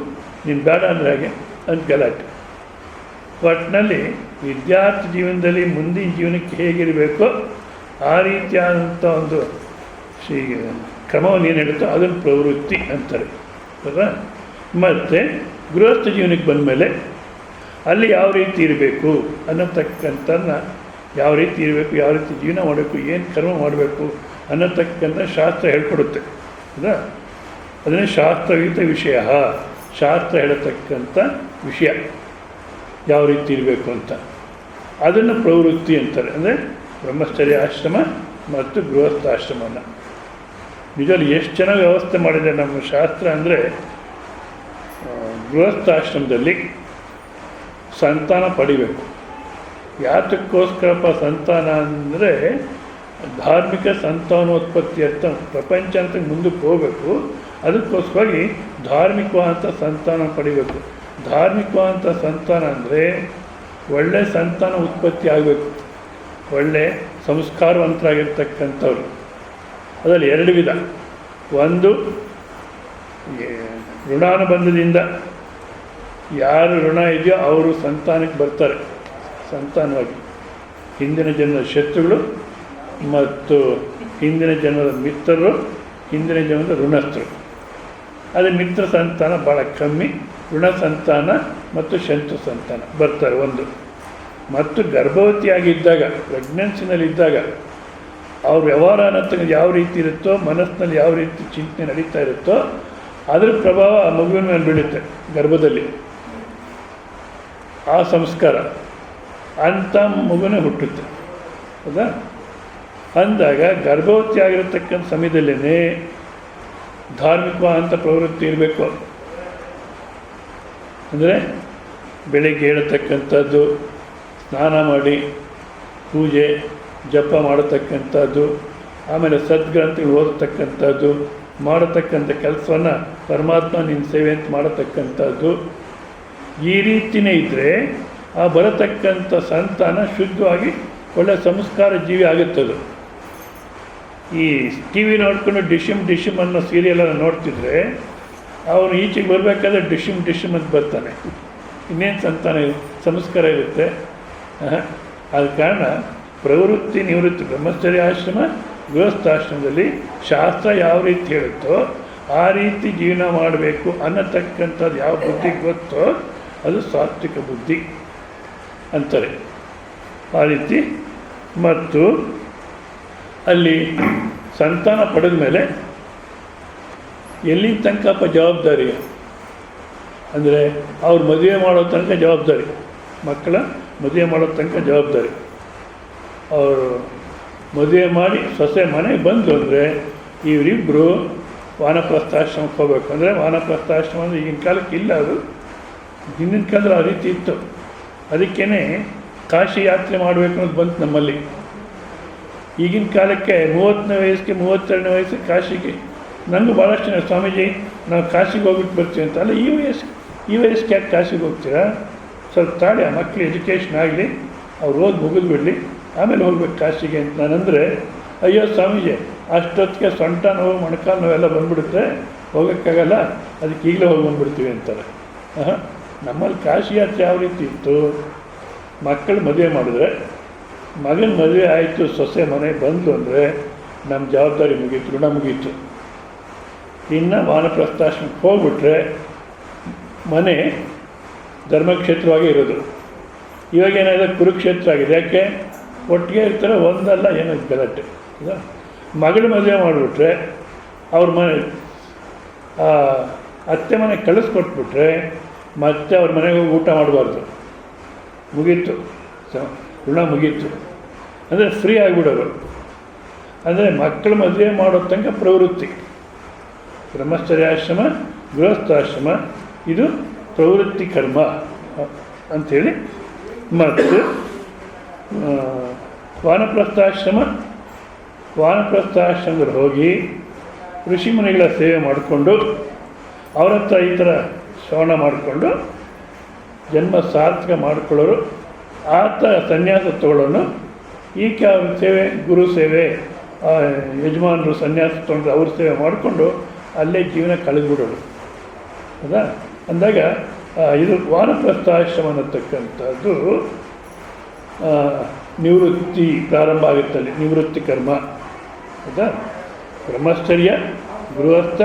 ನೀನು ಬೇಡ ಅಂದರೆ ಹಾಗೆ ಅಂತ ಗಲಾಟೆ. ಒಟ್ಟಿನಲ್ಲಿ ವಿದ್ಯಾರ್ಥಿ ಜೀವನದಲ್ಲಿ ಮುಂದಿನ ಜೀವನಕ್ಕೆ ಹೇಗಿರಬೇಕೋ ಆ ರೀತಿಯಾದಂಥ ಒಂದು ಕ್ರಮವನ್ನು ಏನು ಹೇಳುತ್ತೋ ಅದನ್ನು ಪ್ರವೃತ್ತಿ ಅಂತಾರೆ. ಹೌದಾ? ಮತ್ತು ಗೃಹಸ್ಥ ಜೀವನಕ್ಕೆ ಬಂದ ಮೇಲೆ ಅಲ್ಲಿ ಯಾವ ರೀತಿ ಇರಬೇಕು ಅನ್ನತಕ್ಕಂಥನ್ನ, ಯಾವ ರೀತಿ ಇರಬೇಕು, ಯಾವ ರೀತಿ ಜೀವನ ಮಾಡಬೇಕು, ಏನು ಕರ್ಮ ಮಾಡಬೇಕು ಅನ್ನತಕ್ಕಂಥ ಶಾಸ್ತ್ರ ಹೇಳ್ಕೊಡುತ್ತೆ. ಹೌದಾ? ಅದನ್ನೇ ಶಾಸ್ತ್ರಯುತ ವಿಷಯ, ಶಾಸ್ತ್ರ ಹೇಳತಕ್ಕಂಥ ವಿಷಯ ಯಾವ ರೀತಿ ಇರಬೇಕು ಅಂತ, ಅದನ್ನು ಪ್ರವೃತ್ತಿ ಅಂತಾರೆ. ಅಂದರೆ ಬ್ರಹ್ಮಚರ್ಯ ಆಶ್ರಮ ಮತ್ತು ಗೃಹಸ್ಥಾಶ್ರಮನ ನಿಜವಾಗಿ ಎಷ್ಟು ಚೆನ್ನಾಗಿ ವ್ಯವಸ್ಥೆ ಮಾಡಿದೆ ನಮ್ಮ ಶಾಸ್ತ್ರ. ಅಂದರೆ ಗೃಹಸ್ಥಾಶ್ರಮದಲ್ಲಿ ಸಂತಾನ ಪಡಿಬೇಕು. ಯಾತಕ್ಕೋಸ್ಕರಪ್ಪ ಸಂತಾನ ಅಂದರೆ ಧಾರ್ಮಿಕ ಸಂತಾನೋತ್ಪತ್ತಿ ಅಂತ, ಪ್ರಪಂಚ ಅಂತ ಮುಂದಕ್ಕೆ ಹೋಗಬೇಕು. ಅದಕ್ಕೋಸ್ಕರವಾಗಿ ಧಾರ್ಮಿಕವಾದಂಥ ಸಂತಾನ ಪಡಿಬೇಕು. ಧಾರ್ಮಿಕವಾದಂಥ ಸಂತಾನ ಅಂದರೆ ಒಳ್ಳೆ ಸಂತಾನ ಉತ್ಪತ್ತಿ ಆಗಬೇಕು, ಒಳ್ಳೆ ಸಂಸ್ಕಾರವಂತರಾಗಿರ್ತಕ್ಕಂಥವ್ರು. ಅದರಲ್ಲಿ ಎರಡು ವಿಧ. ಒಂದು ಋಣಾನುಬಂಧದಿಂದ ಯಾರು ಋಣ ಇದೆಯೋ ಅವರು ಸಂತಾನಕ್ಕೆ ಬರ್ತಾರೆ, ಸಂತಾನವಾಗಿ. ಹಿಂದಿನ ಜನ್ಮದ ಶತ್ರುಗಳು ಮತ್ತು ಹಿಂದಿನ ಜನ್ಮದ ಮಿತ್ರರು, ಹಿಂದಿನ ಜನ್ಮದ ಋಣಸ್ಥರು. ಅದೇ ಮಿತ್ರ ಸಂತಾನ ಭಾಳ ಕಮ್ಮಿ, ಋಣ ಸಂತಾನ ಮತ್ತು ಶತ್ರು ಸಂತಾನ ಬರ್ತಾರೆ ಒಂದು. ಮತ್ತು ಗರ್ಭವತಿಯಾಗಿದ್ದಾಗ, ಪ್ರೆಗ್ನೆನ್ಸಿನಲ್ಲಿದ್ದಾಗ ಅವ್ರ ವ್ಯವಹಾರ ಅನ್ನೋದು ಯಾವ ರೀತಿ ಇರುತ್ತೋ, ಮನಸ್ಸಿನಲ್ಲಿ ಯಾವ ರೀತಿ ಚಿಂತನೆ ನಡೀತಾ ಇರುತ್ತೋ ಅದರ ಪ್ರಭಾವ ಆ ಮಗುವಿನ ಮೇಲೆ ಬೀಳುತ್ತೆ. ಗರ್ಭದಲ್ಲಿ ಆ ಸಂಸ್ಕಾರ ಅಂಥ ಮಗುನೇ ಹುಟ್ಟುತ್ತೆ. ಹೌದಾ? ಅಂದಾಗ ಗರ್ಭವತಿ ಆಗಿರತಕ್ಕಂಥ ಸಮಯದಲ್ಲೇ ಧಾರ್ಮಿಕವಾದಂಥ ಪ್ರವೃತ್ತಿ ಇರಬೇಕು. ಅಂದರೆ ಬೆಳಿಗ್ಗೆ ಹೇಳತಕ್ಕಂಥದ್ದು, ಸ್ನಾನ ಮಾಡಿ ಪೂಜೆ ಜಪ ಮಾಡತಕ್ಕಂಥದ್ದು, ಆಮೇಲೆ ಸದ್ಗ್ರಂಥಗಳು ಓದತಕ್ಕಂಥದ್ದು, ಮಾಡತಕ್ಕಂಥ ಕೆಲಸವನ್ನು ಪರಮಾತ್ಮ ನಿನ್ನ ಸೇವೆ ಅಂತ ಮಾಡತಕ್ಕಂಥದ್ದು. ಈ ರೀತಿಯೇ ಇದ್ದರೆ ಆ ಬರತಕ್ಕಂಥ ಸಂತಾನ ಶುದ್ಧವಾಗಿ ಒಳ್ಳೆಯ ಸಂಸ್ಕಾರ ಜೀವಿ ಆಗುತ್ತದು. ಈ ಟಿ ವಿ ನೋಡ್ಕೊಂಡು ಡಿಶಿಮ್ ಅನ್ನೋ ಸೀರಿಯಲನ್ನು ನೋಡ್ತಿದ್ರೆ ಅವನು ಈಚೆಗೆ ಬರಬೇಕಾದ್ರೆ ಡಿಶಿಮ್ ಅಂತ ಬರ್ತಾನೆ. ಇನ್ನೇನು ಸಂತಾನ ಸಂಸ್ಕಾರ ಇರುತ್ತೆ. ಆದ ಕಾರಣ ಪ್ರವೃತ್ತಿ ನಿವೃತ್ತಿ, ಬ್ರಹ್ಮಚರ್ಯ ಆಶ್ರಮ ಗೃಹಸ್ಥಾಶ್ರಮದಲ್ಲಿ ಶಾಸ್ತ್ರ ಯಾವ ರೀತಿ ಹೇಳುತ್ತೋ ಆ ರೀತಿ ಜೀವನ ಮಾಡಬೇಕು ಅನ್ನತಕ್ಕಂಥದ್ದು ಯಾವ ಬುದ್ಧಿ ಗೊತ್ತೋ ಅದು ಸಾತ್ವಿಕ ಬುದ್ಧಿ ಅಂತಾರೆ. ಆ ರೀತಿ. ಮತ್ತು ಅಲ್ಲಿ ಸಂತಾನ ಪಡೆದ ಮೇಲೆ ಎಲ್ಲಿನ ತನಕಪ್ಪ ಜವಾಬ್ದಾರಿ ಅಂದರೆ ಅವ್ರು ಮದುವೆ ಮಾಡೋ ತನಕ ಜವಾಬ್ದಾರಿ, ಮಕ್ಕಳ ಮದುವೆ ಮಾಡೋ ತನಕ ಜವಾಬ್ದಾರಿ. ಅವರು ಮದುವೆ ಮಾಡಿ ಸೊಸೆ ಮನೆಗೆ ಬಂದು ಅಂದರೆ ಇವರಿಬ್ಬರು ವಾನಪ್ರಸ್ಥಾಶ್ರಮಕ್ಕೆ ಹೋಗ್ಬೇಕು. ಅಂದರೆ ವಾನಪ್ರಸ್ಥಾಶ್ರಮ ಅಂದರೆ ಈಗಿನ ಕಾಲಕ್ಕೆ ಇಲ್ಲ, ಅದು ಹಿಂದಿನ ಕಾಲದಲ್ಲಿ ಆ ರೀತಿ ಇತ್ತು. ಅದಕ್ಕೇ ಕಾಶಿ ಯಾತ್ರೆ ಮಾಡಬೇಕು ಅನ್ನೋದು ಬಂತು ನಮ್ಮಲ್ಲಿ. ಈಗಿನ ಕಾಲಕ್ಕೆ 30ನೇ ವಯಸ್ಸಿಗೆ 32ನೇ ವಯಸ್ಸಿಗೆ ಕಾಶಿಗೆ, ನನಗೂ ಭಾಳಷ್ಟು ಜನ ಸ್ವಾಮೀಜಿ ನಾವು ಕಾಶಿಗೆ ಹೋಗ್ಬಿಟ್ಟು ಬರ್ತೀವಿ ಅಂತ. ಅಲ್ಲ, ಈ ವಯಸ್ಸಿಗೆ ಯಾಕೆ ಕಾಶಿಗೆ ಹೋಗ್ತೀರಾ? ಸ್ವಲ್ಪ ತಾಳಿ, ಆ ಮಕ್ಕಳು ಎಜುಕೇಷನ್ ಆಗಲಿ, ಅವ್ರು ಓದಿ ಮುಗಿದ್ಬಿಡಲಿ, ಆಮೇಲೆ ಹೋಗ್ಬೇಕು ಕಾಶಿಗೆ ಅಂತ. ನಾನಂದರೆ ಅಯ್ಯೋ ಸ್ವಾಮೀಜಿ ಅಷ್ಟೊತ್ತಿಗೆ ಸೊಂಟ ನೋವು ಮೊಣಕಾಲು ನೋವೆಲ್ಲ ಬಂದುಬಿಡುತ್ತೆ, ಹೋಗೋಕ್ಕಾಗಲ್ಲ, ಅದಕ್ಕೆ ಈಗಲೇ ಹೋಗಿ ಬಂದುಬಿಡ್ತೀವಿ ಅಂತಾರೆ. ನಮ್ಮಲ್ಲಿ ಕಾಶಿ ಯಾತ್ರೆ ಯಾವ ರೀತಿ ಇತ್ತು? ಮಕ್ಕಳು ಮದುವೆ ಮಾಡಿದ್ರೆ, ಮಗನ ಮದುವೆ ಆಯಿತು, ಸೊಸೆ ಮನೆಗೆ ಬಂದು ಅಂದರೆ ನಮ್ಮ ಜವಾಬ್ದಾರಿ ಮುಗೀತು, ಋಣ ಮುಗೀತು. ಇನ್ನು ವಾನಪ್ರಸ್ಥಾಶ್ರಮಕ್ಕೆ ಹೋಗ್ಬಿಟ್ರೆ ಮನೆ ಧರ್ಮಕ್ಷೇತ್ರವಾಗಿ ಇರೋದು. ಇವಾಗ ಏನಾಗಿದೆ, ಕುರುಕ್ಷೇತ್ರ ಆಗಿದೆ. ಯಾಕೆ? ಒಟ್ಟಿಗೆ ಇರ್ತಾರೆ, ಒಂದಲ್ಲ ಏನೋ ಗಲಾಟೆ. ಮಗಳ ಮದುವೆ ಮಾಡಿಬಿಟ್ರೆ ಅವ್ರ ಮನೆ ಅತ್ತೆ ಮನೆಗೆ ಕಳಿಸ್ಕೊಟ್ಬಿಟ್ರೆ ಮತ್ತೆ ಅವ್ರ ಮನೆಗೆ ಹೋಗಿ ಊಟ ಮಾಡಬಾರ್ದು, ಮುಗೀತು, ಋಣ ಮುಗೀತು. ಅಂದರೆ ಫ್ರೀ ಆಗಿಬಿಡೋರು. ಅಂದರೆ ಮಕ್ಕಳ ಮದುವೆ ಮಾಡೋ ತನಕ ಪ್ರವೃತ್ತಿ. ಬ್ರಹ್ಮಚರ್ಯಾಶ್ರಮ ಗೃಹಸ್ಥಾಶ್ರಮ ಇದು ಪ್ರವೃತ್ತಿ ಕರ್ಮ ಅಂಥೇಳಿ. ಮತ್ತು ವಾನಪ್ರಸ್ಥಾಶ್ರಮದಲ್ಲಿ ಹೋಗಿ ಋಷಿಮುನಿಗಳ ಸೇವೆ ಮಾಡಿಕೊಂಡು ಅವ್ರ ಹತ್ರ ಈ ಥರ ಶ್ರವಣ ಮಾಡಿಕೊಂಡು ಜನ್ಮ ಸಾರ್ಥಕ ಮಾಡಿಕೊಳ್ಳೋರು ಆತ ಸನ್ಯಾಸ ತಗೊಳ್ಳೋನು ಈಕೆ ಅವ್ರ ಸೇವೆ ಗುರು ಸೇವೆ ಯಜಮಾನರು ಸನ್ಯಾಸ ತೊಗೊಂಡ್ರೆ ಅವ್ರ ಸೇವೆ ಮಾಡಿಕೊಂಡು ಅಲ್ಲೇ ಜೀವನ ಕಳೆದುಬಿಡೋರು ಹೌದಾ. ಅಂದಾಗ ಇದು ವಾನಪ್ರಸ್ಥಾಶ್ರಮ ಅನ್ನತಕ್ಕಂಥದ್ದು ನಿವೃತ್ತಿ ಪ್ರಾರಂಭ ಆಗುತ್ತಲ್ಲಿ, ನಿವೃತ್ತಿ ಕರ್ಮ ಹೌದಾ. ಬ್ರಹ್ಮಚರ್ಯ, ಗೃಹಸ್ಥ,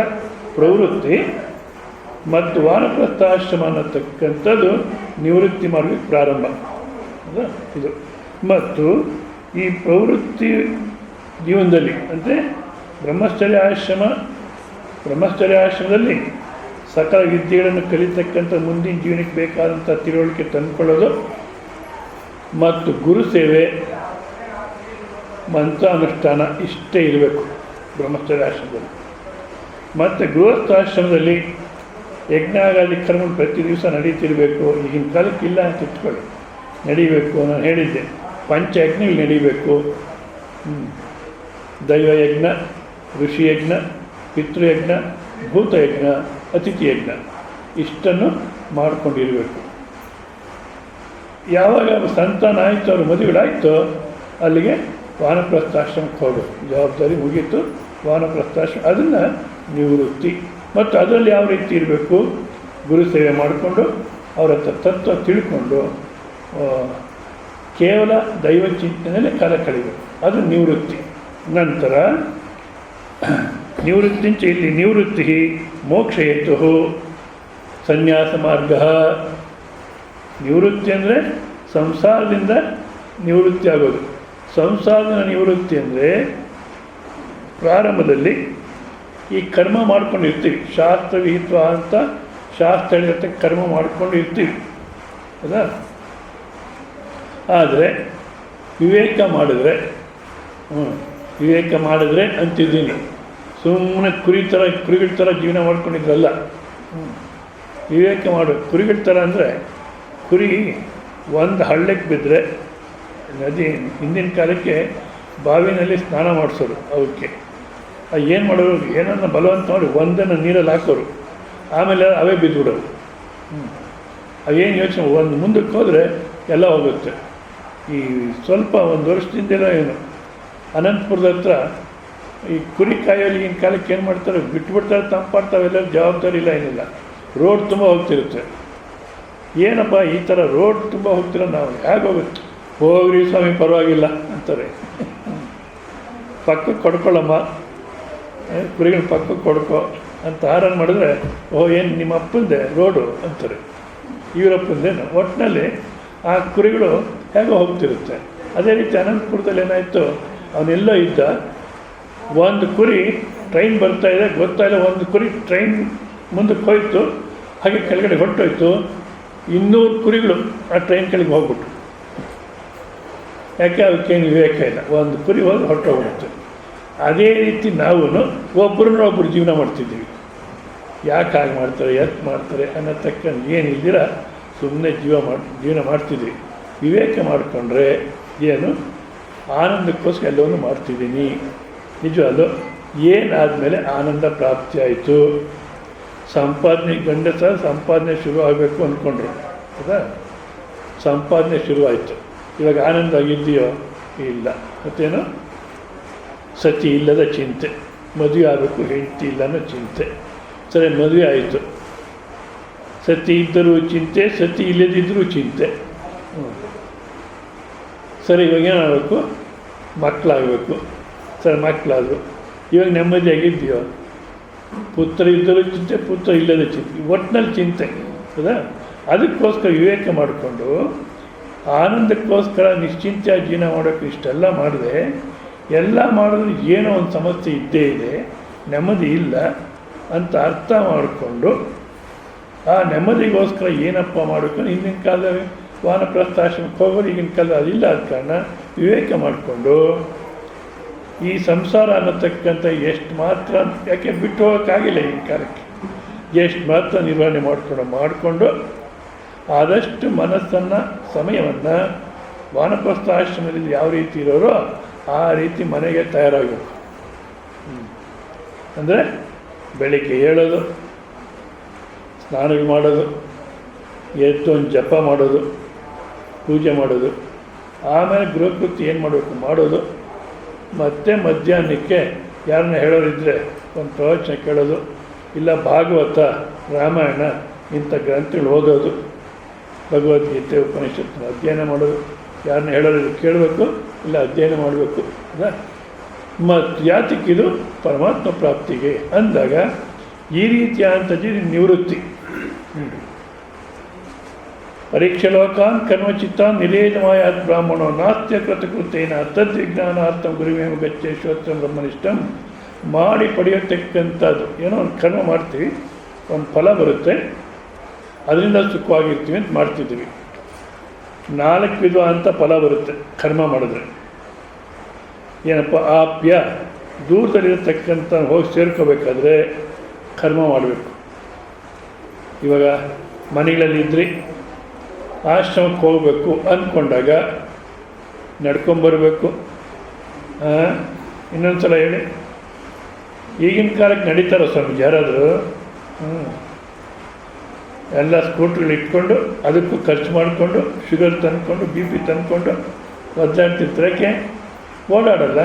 ಪ್ರವೃತ್ತಿ ಮತ್ತು ವಾನಪ್ರಸ್ಥಾಶ್ರಮ ಅನ್ನತಕ್ಕಂಥದ್ದು ನಿವೃತ್ತಿ ಮಾಡಲಿಕ್ಕೆ ಪ್ರಾರಂಭ ಹೌದಾ ಇದು. ಮತ್ತು ಈ ಪ್ರವೃತ್ತಿ ಜೀವನದಲ್ಲಿ ಅಂದರೆ ಬ್ರಹ್ಮಚರ್ಯಾಶ್ರಮದಲ್ಲಿ ಸಕಲ ವಿದ್ಯೆಗಳನ್ನು ಕಲಿತಕ್ಕಂಥ ಮುಂದಿನ ಜೀವನಕ್ಕೆ ಬೇಕಾದಂಥ ತಿಳುವಳಿಕೆ ತಂದುಕೊಳ್ಳೋದು ಮತ್ತು ಗುರು ಸೇವೆ ಮಂತ್ರಾನುಷ್ಠಾನ ಇಷ್ಟೇ ಇರಬೇಕು ಬ್ರಹ್ಮಚರ್ಯಾಶ್ರಮದಲ್ಲಿ. ಮತ್ತು ಗೃಹಸ್ಥಾಶ್ರಮದಲ್ಲಿ ಯಜ್ಞಾಗಾದಿ ಕರ್ಮ ಪ್ರತಿ ದಿವಸ ನಡೀತಿರಬೇಕು. ಈಗಿನ ಕಾಲಕ್ಕೆ ಇಲ್ಲ ಅಂತ ಇಟ್ಕೊಳ್ಳಿ, ನಡೀಬೇಕು. ನಾನು ಹೇಳಿದ್ದೆ ಪಂಚಯಜ್ಞಗಳು ನಡೀಬೇಕು. ದೈವಯಜ್ಞ, ಋಷಿಯಜ್ಞ, ಪಿತೃಯಜ್ಞ, ಭೂತಯಜ್ಞ, ಅತಿಥಿ ಯಜ್ಞ ಇಷ್ಟನ್ನು ಮಾಡಿಕೊಂಡಿರಬೇಕು. ಯಾವಾಗ ಸಂತಾನ ಆಯಿತು, ಅವ್ರ ಮದುವೆಗಳಾಯಿತು, ಅಲ್ಲಿಗೆ ವಾನಪ್ರಸ್ಥಾಶ್ರಮಕ್ಕೆ ಹೋಗಬೇಕು. ಜವಾಬ್ದಾರಿ ಮುಗೀತು, ವಾನಪ್ರಸ್ಥಾಶ್ರಮ ಅದನ್ನು ನಿವೃತ್ತಿ. ಮತ್ತು ಅದರಲ್ಲಿ ಯಾವ ರೀತಿ ಇರಬೇಕು, ಗುರು ಸೇವೆ ಮಾಡಿಕೊಂಡು ಅವರ ಹತ್ರ ತತ್ವ ತಿಳ್ಕೊಂಡು ಕೇವಲ ದೈವ ಚಿಂತನೆಯಲ್ಲೇ ಕಾಲ ಕಳಿಬೇಕು, ಅದು ನಿವೃತ್ತಿ. ನಂತರ ನಿವೃತ್ತಿಂಚ ಇಲ್ಲಿ ನಿವೃತ್ತಿ ಮೋಕ್ಷ ಹೇತು ಸನ್ಯಾಸ ಮಾರ್ಗ. ನಿವೃತ್ತಿ ಅಂದರೆ ಸಂಸಾರದಿಂದ ನಿವೃತ್ತಿ ಆಗೋದು. ಸಂಸಾರದ ನಿವೃತ್ತಿ ಅಂದರೆ ಪ್ರಾರಂಭದಲ್ಲಿ ಈ ಕರ್ಮ ಮಾಡ್ಕೊಂಡಿರ್ತೀವಿ, ಶಾಸ್ತ್ರವಿಹಿತ್ವ ಅಂತ ಶಾಸ್ತ್ರ ಹೇಳಿರುತ್ತೆ ಕರ್ಮ ಮಾಡ್ಕೊಂಡು ಇರ್ತೀವಿ ಹೌದಾ. ಆದರೆ ವಿವೇಕ ಮಾಡಿದ್ರೆ ಅಂತಿದ್ದೀನಿ, ಸುಮ್ಮನೆ ಕುರಿಗಳ ಥರ ಜೀವನ ಮಾಡ್ಕೊಂಡಿದ್ರಲ್ಲ. ವಿವೇಕ ಮಾಡಬೇಕು. ಕುರಿಗಳ ಥರ ಅಂದರೆ ಕುರಿ ಒಂದು ಹಳ್ಳಕ್ಕೆ ಬಿದ್ದರೆ ನದಿ, ಹಿಂದಿನ ಕಾಲಕ್ಕೆ ಬಾವಿನಲ್ಲಿ ಸ್ನಾನ ಮಾಡಿಸೋರು. ಅವಕ್ಕೆ ಏನು ಮಾಡೋರು, ಏನನ್ನ ಬಲವಂತ ಮಾಡಿ ಒಂದನ್ನು ನೀರಲ್ಲಿ ಹಾಕೋರು, ಆಮೇಲೆ ಅವೇ ಬಿದ್ದುಬಿಡೋರು. ಅವೇನು ಯೋಚನೆ, ಒಂದು ಮುಂದಕ್ಕೆ ಹೋದರೆ ಎಲ್ಲ ಹೋಗುತ್ತೆ. ಈ ಸ್ವಲ್ಪ ಒಂದು ವರ್ಷದಿಂದೆಲ್ಲ ಏನು ಅನಂತಪುರದ ಹತ್ರ ಈ ಕುರಿ ಕಾಯೋಲಿ ಈಗಿನ ಕಾಲಕ್ಕೆ ಏನು ಮಾಡ್ತಾರೆ, ಬಿಟ್ಬಿಡ್ತಾರೆ, ತಂಪಾಡ್ತಾವೆಲ್ಲ, ಜವಾಬ್ದಾರಿ ಇಲ್ಲ, ಏನಿಲ್ಲ. ರೋಡ್ ತುಂಬ ಹೋಗ್ತಿರುತ್ತೆ. ಏನಪ್ಪ ಈ ಥರ ರೋಡ್ ತುಂಬ ಹೋಗ್ತಿರೋ, ನಾವು ಹೇಗೆ ಹೋಗುತ್ತೆ, ಹೋಗ್ರಿ ಸ್ವಾಮಿ ಪರವಾಗಿಲ್ಲ ಅಂತಾರೆ. ಪಕ್ಕಕ್ಕೆ ಕೊಡ್ಕೊಳ್ಳಮ್ಮ, ಕುರಿಗಳ ಪಕ್ಕಕ್ಕೆ ಕೊಡ್ಕೊ ಅಂತ ಆರನ್ ಮಾಡಿದ್ರೆ, ಏನು ನಿಮ್ಮ ಅಪ್ಪಂದೆ ರೋಡು ಅಂತಾರೆ, ಇವರಪ್ಪಂದೇನು. ಒಟ್ಟಿನಲ್ಲಿ ಆ ಕುರಿಗಳು ಹೇಗೋ ಹೋಗ್ತಿರುತ್ತೆ. ಅದೇ ರೀತಿ ಅನಂತಪುರದಲ್ಲಿ ಏನಾಯಿತು, ಅವನೆಲ್ಲೋ ಇದ್ದ, ಒಂದು ಕುರಿ ಟ್ರೈನ್ ಬರ್ತಾಯಿದೆ ಗೊತ್ತಾಯಿಲ್ಲ, ಒಂದು ಕುರಿ ಟ್ರೈನ್ ಮುಂದಕ್ಕೆ ಹೋಯಿತು, ಹಾಗೆ ಕೆಳಗಡೆ ಹೊರಟೋಯ್ತು. 200 ಕುರಿಗಳು ಆ ಟ್ರೈನ್ ಕೆಳಗೆ ಹೋಗ್ಬಿಟ್ಟು. ಯಾಕೆ, ಅದಕ್ಕೇನು ವಿವೇಕ ಇಲ್ಲ, ಒಂದು ಕುರಿ ಹೋಗಿ ಹೊರಟೋಗ್ಬಿಡುತ್ತೆ. ಅದೇ ರೀತಿ ನಾವು ಒಬ್ಬರನ್ನೊಬ್ಬರು ಜೀವನ ಮಾಡ್ತಿದ್ದೀವಿ. ಯಾಕೆ ಹಾಗೆ ಮಾಡ್ತಾರೆ, ಯಾಕೆ ಮಾಡ್ತಾರೆ ಅನ್ನತಕ್ಕಂಥ ಏನಿಲ್ದಿರ ಸುಮ್ಮನೆ ಜೀವನ ಮಾಡ್ತಿದ್ವಿ. ವಿವೇಕ ಮಾಡಿಕೊಂಡ್ರೆ ಏನು, ಆನಂದಕ್ಕೋಸ್ಕರ ಎಲ್ಲವನ್ನು ಮಾಡ್ತಿದ್ದೀನಿ, ನಿಜವಾದ ಏನಾದಮೇಲೆ ಆನಂದ ಪ್ರಾಪ್ತಿ ಆಯಿತು. ಸಂಪಾದನೆ ಗಂಡಸ ಸಂಪಾದನೆ ಶುರು ಆಗಬೇಕು ಅಂದ್ಕೊಂಡ್ರು ಹೌದಾ. ಸಂಪಾದನೆ ಶುರುವಾಯಿತು, ಇವಾಗ ಆನಂದ ಆಗಿದೆಯೋ ಇಲ್ಲ. ಮತ್ತೇನು, ಸತಿ ಇಲ್ಲದ ಚಿಂತೆ, ಮದುವೆ ಆಗಬೇಕು ಹೆಂಡತಿ ಇಲ್ಲ ಅನ್ನೋ ಚಿಂತೆ. ಸರಿ, ಮದುವೆ ಆಯಿತು, ಸತಿ ಇದ್ದರೂ ಚಿಂತೆ, ಸತಿ ಇಲ್ಲದಿದ್ದರೂ ಚಿಂತೆ. ಸರಿ, ಇವಾಗ ಏನಾಗಬೇಕು, ಮಕ್ಕಳಾಗಬೇಕು. ಸರಿ, ಮಕ್ಕಳಾದರು, ಇವಾಗ ನೆಮ್ಮದಿಯಾಗಿದೆಯೋ, ಪುತ್ರ ಇದ್ದರೂ ಚಿಂತೆ, ಪುತ್ರ ಇಲ್ಲದ ಚಿಂತೆ, ಒಟ್ಟಿನಲ್ಲಿ ಚಿಂತೆ ಹೌದಾ. ಅದಕ್ಕೋಸ್ಕರ ವಿವೇಕ ಮಾಡಿಕೊಂಡು ಆನಂದಕ್ಕೋಸ್ಕರ ನಿಶ್ಚಿಂತೆಯಾಗಿ ಜೀವನ ಮಾಡೋಕ್ಕೆ ಇಷ್ಟೆಲ್ಲ ಮಾಡಿದೆ. ಎಲ್ಲ ಮಾಡಿದ್ರೆ ಏನೋ ಒಂದು ಸಮಸ್ಯೆ ಇದ್ದೇ ಇದೆ, ನೆಮ್ಮದಿ ಇಲ್ಲ ಅಂತ ಅರ್ಥ ಮಾಡಿಕೊಂಡು ಆ ನೆಮ್ಮದಿಗೋಸ್ಕರ ಏನಪ್ಪ ಮಾಡಬೇಕು. ಹಿಂದಿನ ಕಾಲದಲ್ಲಿ ವಾನಪ್ರಸ್ಥಾಶ್ರಮಕ್ಕೆ ಹೋಗೋರು, ಈಗಿನ ಕಾಲ ಅದಿಲ್ಲ. ಆದ ಕಾರಣ ವಿವೇಕ ಮಾಡಿಕೊಂಡು ಈ ಸಂಸಾರ ಅನ್ನತಕ್ಕಂಥ ಎಷ್ಟು ಮಾತ್ರ, ಯಾಕೆ ಬಿಟ್ಟು ಹೋಗೋಕ್ಕಾಗಿಲ್ಲ ಈಗಿನ ಕಾಲಕ್ಕೆ, ಎಷ್ಟು ಮಾತ್ರ ನಿರ್ವಹಣೆ ಮಾಡಿಕೊಂಡು ಆದಷ್ಟು ಮನಸ್ಸನ್ನು, ಸಮಯವನ್ನು ವಾನಪ್ರಸ್ಥಾಶ್ರಮದಲ್ಲಿ ಯಾವ ರೀತಿ ಇರೋರೋ ಆ ರೀತಿ ಮನೆಗೆ ತಯಾರಾಗಬೇಕು. ಅಂದರೆ ಬೆಳಿಗ್ಗೆ ಹೇಳೋದು, ಸ್ನಾನಗಳು ಮಾಡೋದು, ಎದ್ದು ಒಂದು ಜಪ ಮಾಡೋದು, ಪೂಜೆ ಮಾಡೋದು, ಆಮೇಲೆ ಗೃಹಕೃತ್ಯ ಏನು ಮಾಡಬೇಕು ಮಾಡೋದು, ಮತ್ತು ಮಧ್ಯಾಹ್ನಕ್ಕೆ ಯಾರನ್ನ ಹೇಳೋರಿದ್ದರೆ ಒಂದು ಪ್ರವಚನ ಕೇಳೋದು, ಇಲ್ಲ ಭಾಗವತ, ರಾಮಾಯಣ ಇಂಥ ಗ್ರಂಥಗಳು ಓದೋದು, ಭಗವದ್ಗೀತೆ, ಉಪನಿಷತ್ತು ಅಧ್ಯಯನ ಮಾಡೋದು, ಯಾರನ್ನ ಹೇಳೋರಿದ್ರು ಕೇಳಬೇಕು, ಇಲ್ಲ ಅಧ್ಯಯನ ಮಾಡಬೇಕು. ಮತ್ತು ಯಾತಕ್ಕಿದು ಪರಮಾತ್ಮ ಪ್ರಾಪ್ತಿಗೆ ಅಂದಾಗ ಈ ರೀತಿಯ ಅಂತಜಿ ನಿವೃತ್ತಿ. ಪರೀಕ್ಷಲೋಕಾನ್ ಕರ್ಮಚಿತ್ತಾನ್ ನಿರೇಧಮಾಯಾತ್ ಬ್ರಾಹ್ಮಣೋ ನಾಸ್ತ್ಯ ಕೃತಕೃತ್ಯೇನ ತದ್ವಿಜ್ಞಾನಾರ್ಥಂ ಗುರುವೇಮ ಗಚ್ಚೆ ಶ್ರೋತ್ರಂ ಬ್ರಹ್ಮನಿಷ್ಠಂ. ಮಾಡಿ ಪಡೆಯತಕ್ಕಂಥದ್ದು ಏನೋ ಒಂದು ಕರ್ಮ ಮಾಡ್ತೀವಿ, ಒಂದು ಫಲ ಬರುತ್ತೆ, ಅದರಿಂದ ಸುಖವಾಗಿರ್ತೀವಿ ಅಂತ ಮಾಡ್ತಿದ್ದೀವಿ. 4 ವಿಧ ಅಂತ ಫಲ ಬರುತ್ತೆ ಕರ್ಮ ಮಾಡಿದ್ರೆ. ಏನಪ್ಪ? ಆಪ್ಯ, ದೂರದಲ್ಲಿರತಕ್ಕಂಥ ಹೋಗಿ ಸೇರ್ಕೋಬೇಕಾದ್ರೆ ಕರ್ಮ ಮಾಡಬೇಕು. ಇವಾಗ ಮನೆಗಳಲ್ಲಿದ್ದರೆ ಆಶ್ರಮಕ್ಕೆ ಹೋಗಬೇಕು ಅಂದ್ಕೊಂಡಾಗ ನಡ್ಕೊಂಬರ್ಬೇಕು. ಇನ್ನೊಂದು ಸಲ ಹೇಳಿ, ಈಗಿನ ಕಾಲಕ್ಕೆ ನಡೀತಾರೋ ಸ್ವಾಮೀಜಿ ಯಾರಾದರೂ? ಎಲ್ಲ ಸ್ಕೂಟ್ರುಗಳು ಇಟ್ಕೊಂಡು ಅದಕ್ಕೂ ಖರ್ಚು ಮಾಡಿಕೊಂಡು ಶುಗರ್ ತಂದ್ಕೊಂಡು BP ತಂದ್ಕೊಂಡು ಒದ್ದಾಡ್ತಿರ್ತಾರಕ್ಕೆ ಓಡಾಡಲ್ಲ,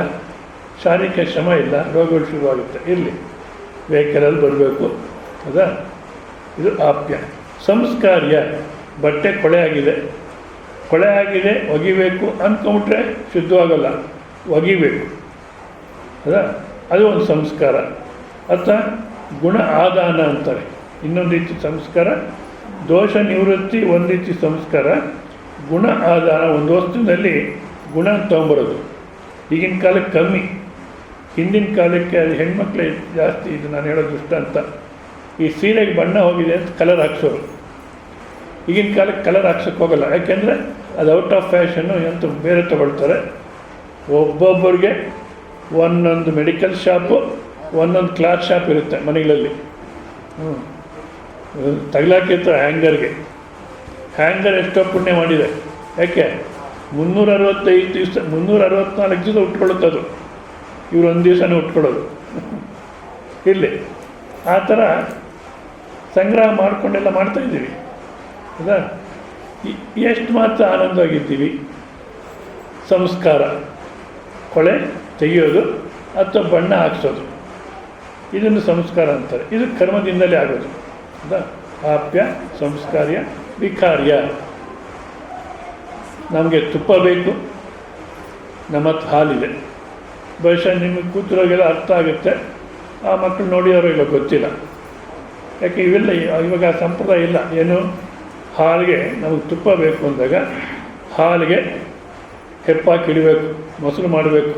ಶಾರೀರಿಕ ಶ್ರಮ ಇಲ್ಲ, ರೋಗಗಳು ಶುರುವಾಗುತ್ತೆ. ಇರಲಿ, ವೆಹಿಕಲಲ್ಲಿ ಬರಬೇಕು. ಹೌದಾ? ಇದು ಆಪ್ಯ. ಸಂಸ್ಕಾರ್ಯ, ಬಟ್ಟೆ ಕೊಳೆ ಆಗಿದೆ ಒಗಿಬೇಕು ಅಂದ್ಕೊಂಬಿಟ್ರೆ ಶುದ್ಧವಾಗಲ್ಲ, ಒಗಿಬೇಕು. ಹೌದಾ? ಅದು ಒಂದು ಸಂಸ್ಕಾರ. ಅಥವಾ ಗುಣ ಆದಾನ ಅಂತಾರೆ, ಇನ್ನೊಂದು ರೀತಿ ಸಂಸ್ಕಾರ. ದೋಷ ನಿವೃತ್ತಿ ಒಂದು ರೀತಿ ಸಂಸ್ಕಾರ. ಗುಣ ಆದಾನ, ಒಂದು ವಸ್ತುವಿನಲ್ಲಿ ಗುಣ ತೊಗೊಂಬರೋದು. ಈಗಿನ ಕಾಲಕ್ಕೆ ಕಮ್ಮಿ, ಹಿಂದಿನ ಕಾಲಕ್ಕೆ ಅದು ಹೆಣ್ಮಕ್ಳೇ ಜಾಸ್ತಿ. ಇದು ನಾನು ಹೇಳೋ ದೃಷ್ಟಾಂತ. ಈ ಸೀರೆಗೆ ಬಣ್ಣ ಹೋಗಿದೆ ಅಂತ ಕಲರ್ ಹಾಕ್ಸೋರು. ಈಗಿನ ಕಾಲಕ್ಕೆ ಕಲರ್ ಹಾಕ್ಸೋಕ್ಕೆ ಹೋಗಲ್ಲ, ಯಾಕೆಂದರೆ ಅದು ಔಟ್ ಆಫ್ ಫ್ಯಾಷನ್ನು ಅಂತ ಬೇರೆ ತೊಗೊಳ್ತಾರೆ. ಒಬ್ಬೊಬ್ಬರಿಗೆ ಒಂದೊಂದು ಮೆಡಿಕಲ್ ಶಾಪು, ಒಂದೊಂದು ಕ್ಲಾತ್ ಶಾಪ್ ಇರುತ್ತೆ ಮನೆಗಳಲ್ಲಿ. ತಗಲಾಕಿರ್ತಾರೆ ಹ್ಯಾಂಗರ್ಗೆ. ಹ್ಯಾಂಗರ್ ಎಷ್ಟೋ ಪುಣ್ಯ ಮಾಡಿದೆ. ಯಾಕೆ? 365 ದಿವಸ 364 ದಿವಸ ಉಟ್ಕೊಳ್ಳುತ್ತದು. ಇವರು ಒಂದು ದಿವಸನೇ ಉಟ್ಕೊಳ್ಳೋದು. ಇರಲಿ, ಆ ಥರ ಸಂಗ್ರಹ ಮಾಡಿಕೊಂಡೆಲ್ಲ ಮಾಡ್ತಾಯಿದ್ದೀವಿ. ಹೌದಾ? ಎಷ್ಟು ಮಾತ್ರ ಆನಂದವಾಗಿದ್ದೀವಿ. ಸಂಸ್ಕಾರ, ಕೊಳೆ ತೆಗೆಯೋದು ಅಥವಾ ಬಣ್ಣ ಹಾಕ್ಸೋದು, ಇದನ್ನು ಸಂಸ್ಕಾರ ಅಂತಾರೆ. ಇದು ಕರ್ಮದಿಂದಲೇ ಆಗೋದು. ಹೌದಾ? ಆಪ್ಯ, ಸಂಸ್ಕಾರ್ಯ, ವಿಕಾರ್ಯ. ನಮಗೆ ತುಪ್ಪ ಬೇಕು, ನಮ್ಮ ಹತ್ರ ಹಾಲಿದೆ. ಬಹುಶಃ ನಿಮಗೆ ಕೂತಿರೋಗೆಲ್ಲ ಅರ್ಥ ಆಗುತ್ತೆ, ಆ ಮಕ್ಕಳು ನೋಡಿಯೋರೋ ಇಲ್ಲ ಗೊತ್ತಿಲ್ಲ. ಯಾಕೆ ಇವೆಲ್ಲ ಇವಾಗ ಸಂಪ್ರದಾಯ ಇಲ್ಲ. ಏನು? ಹಾಲಿಗೆ ನಮಗೆ ತುಪ್ಪ ಬೇಕು ಅಂದಾಗ ಹಾಲಿಗೆ ಹೆಪ್ಪಾಕಿ ಇಡಬೇಕು, ಮೊಸರು ಮಾಡಬೇಕು,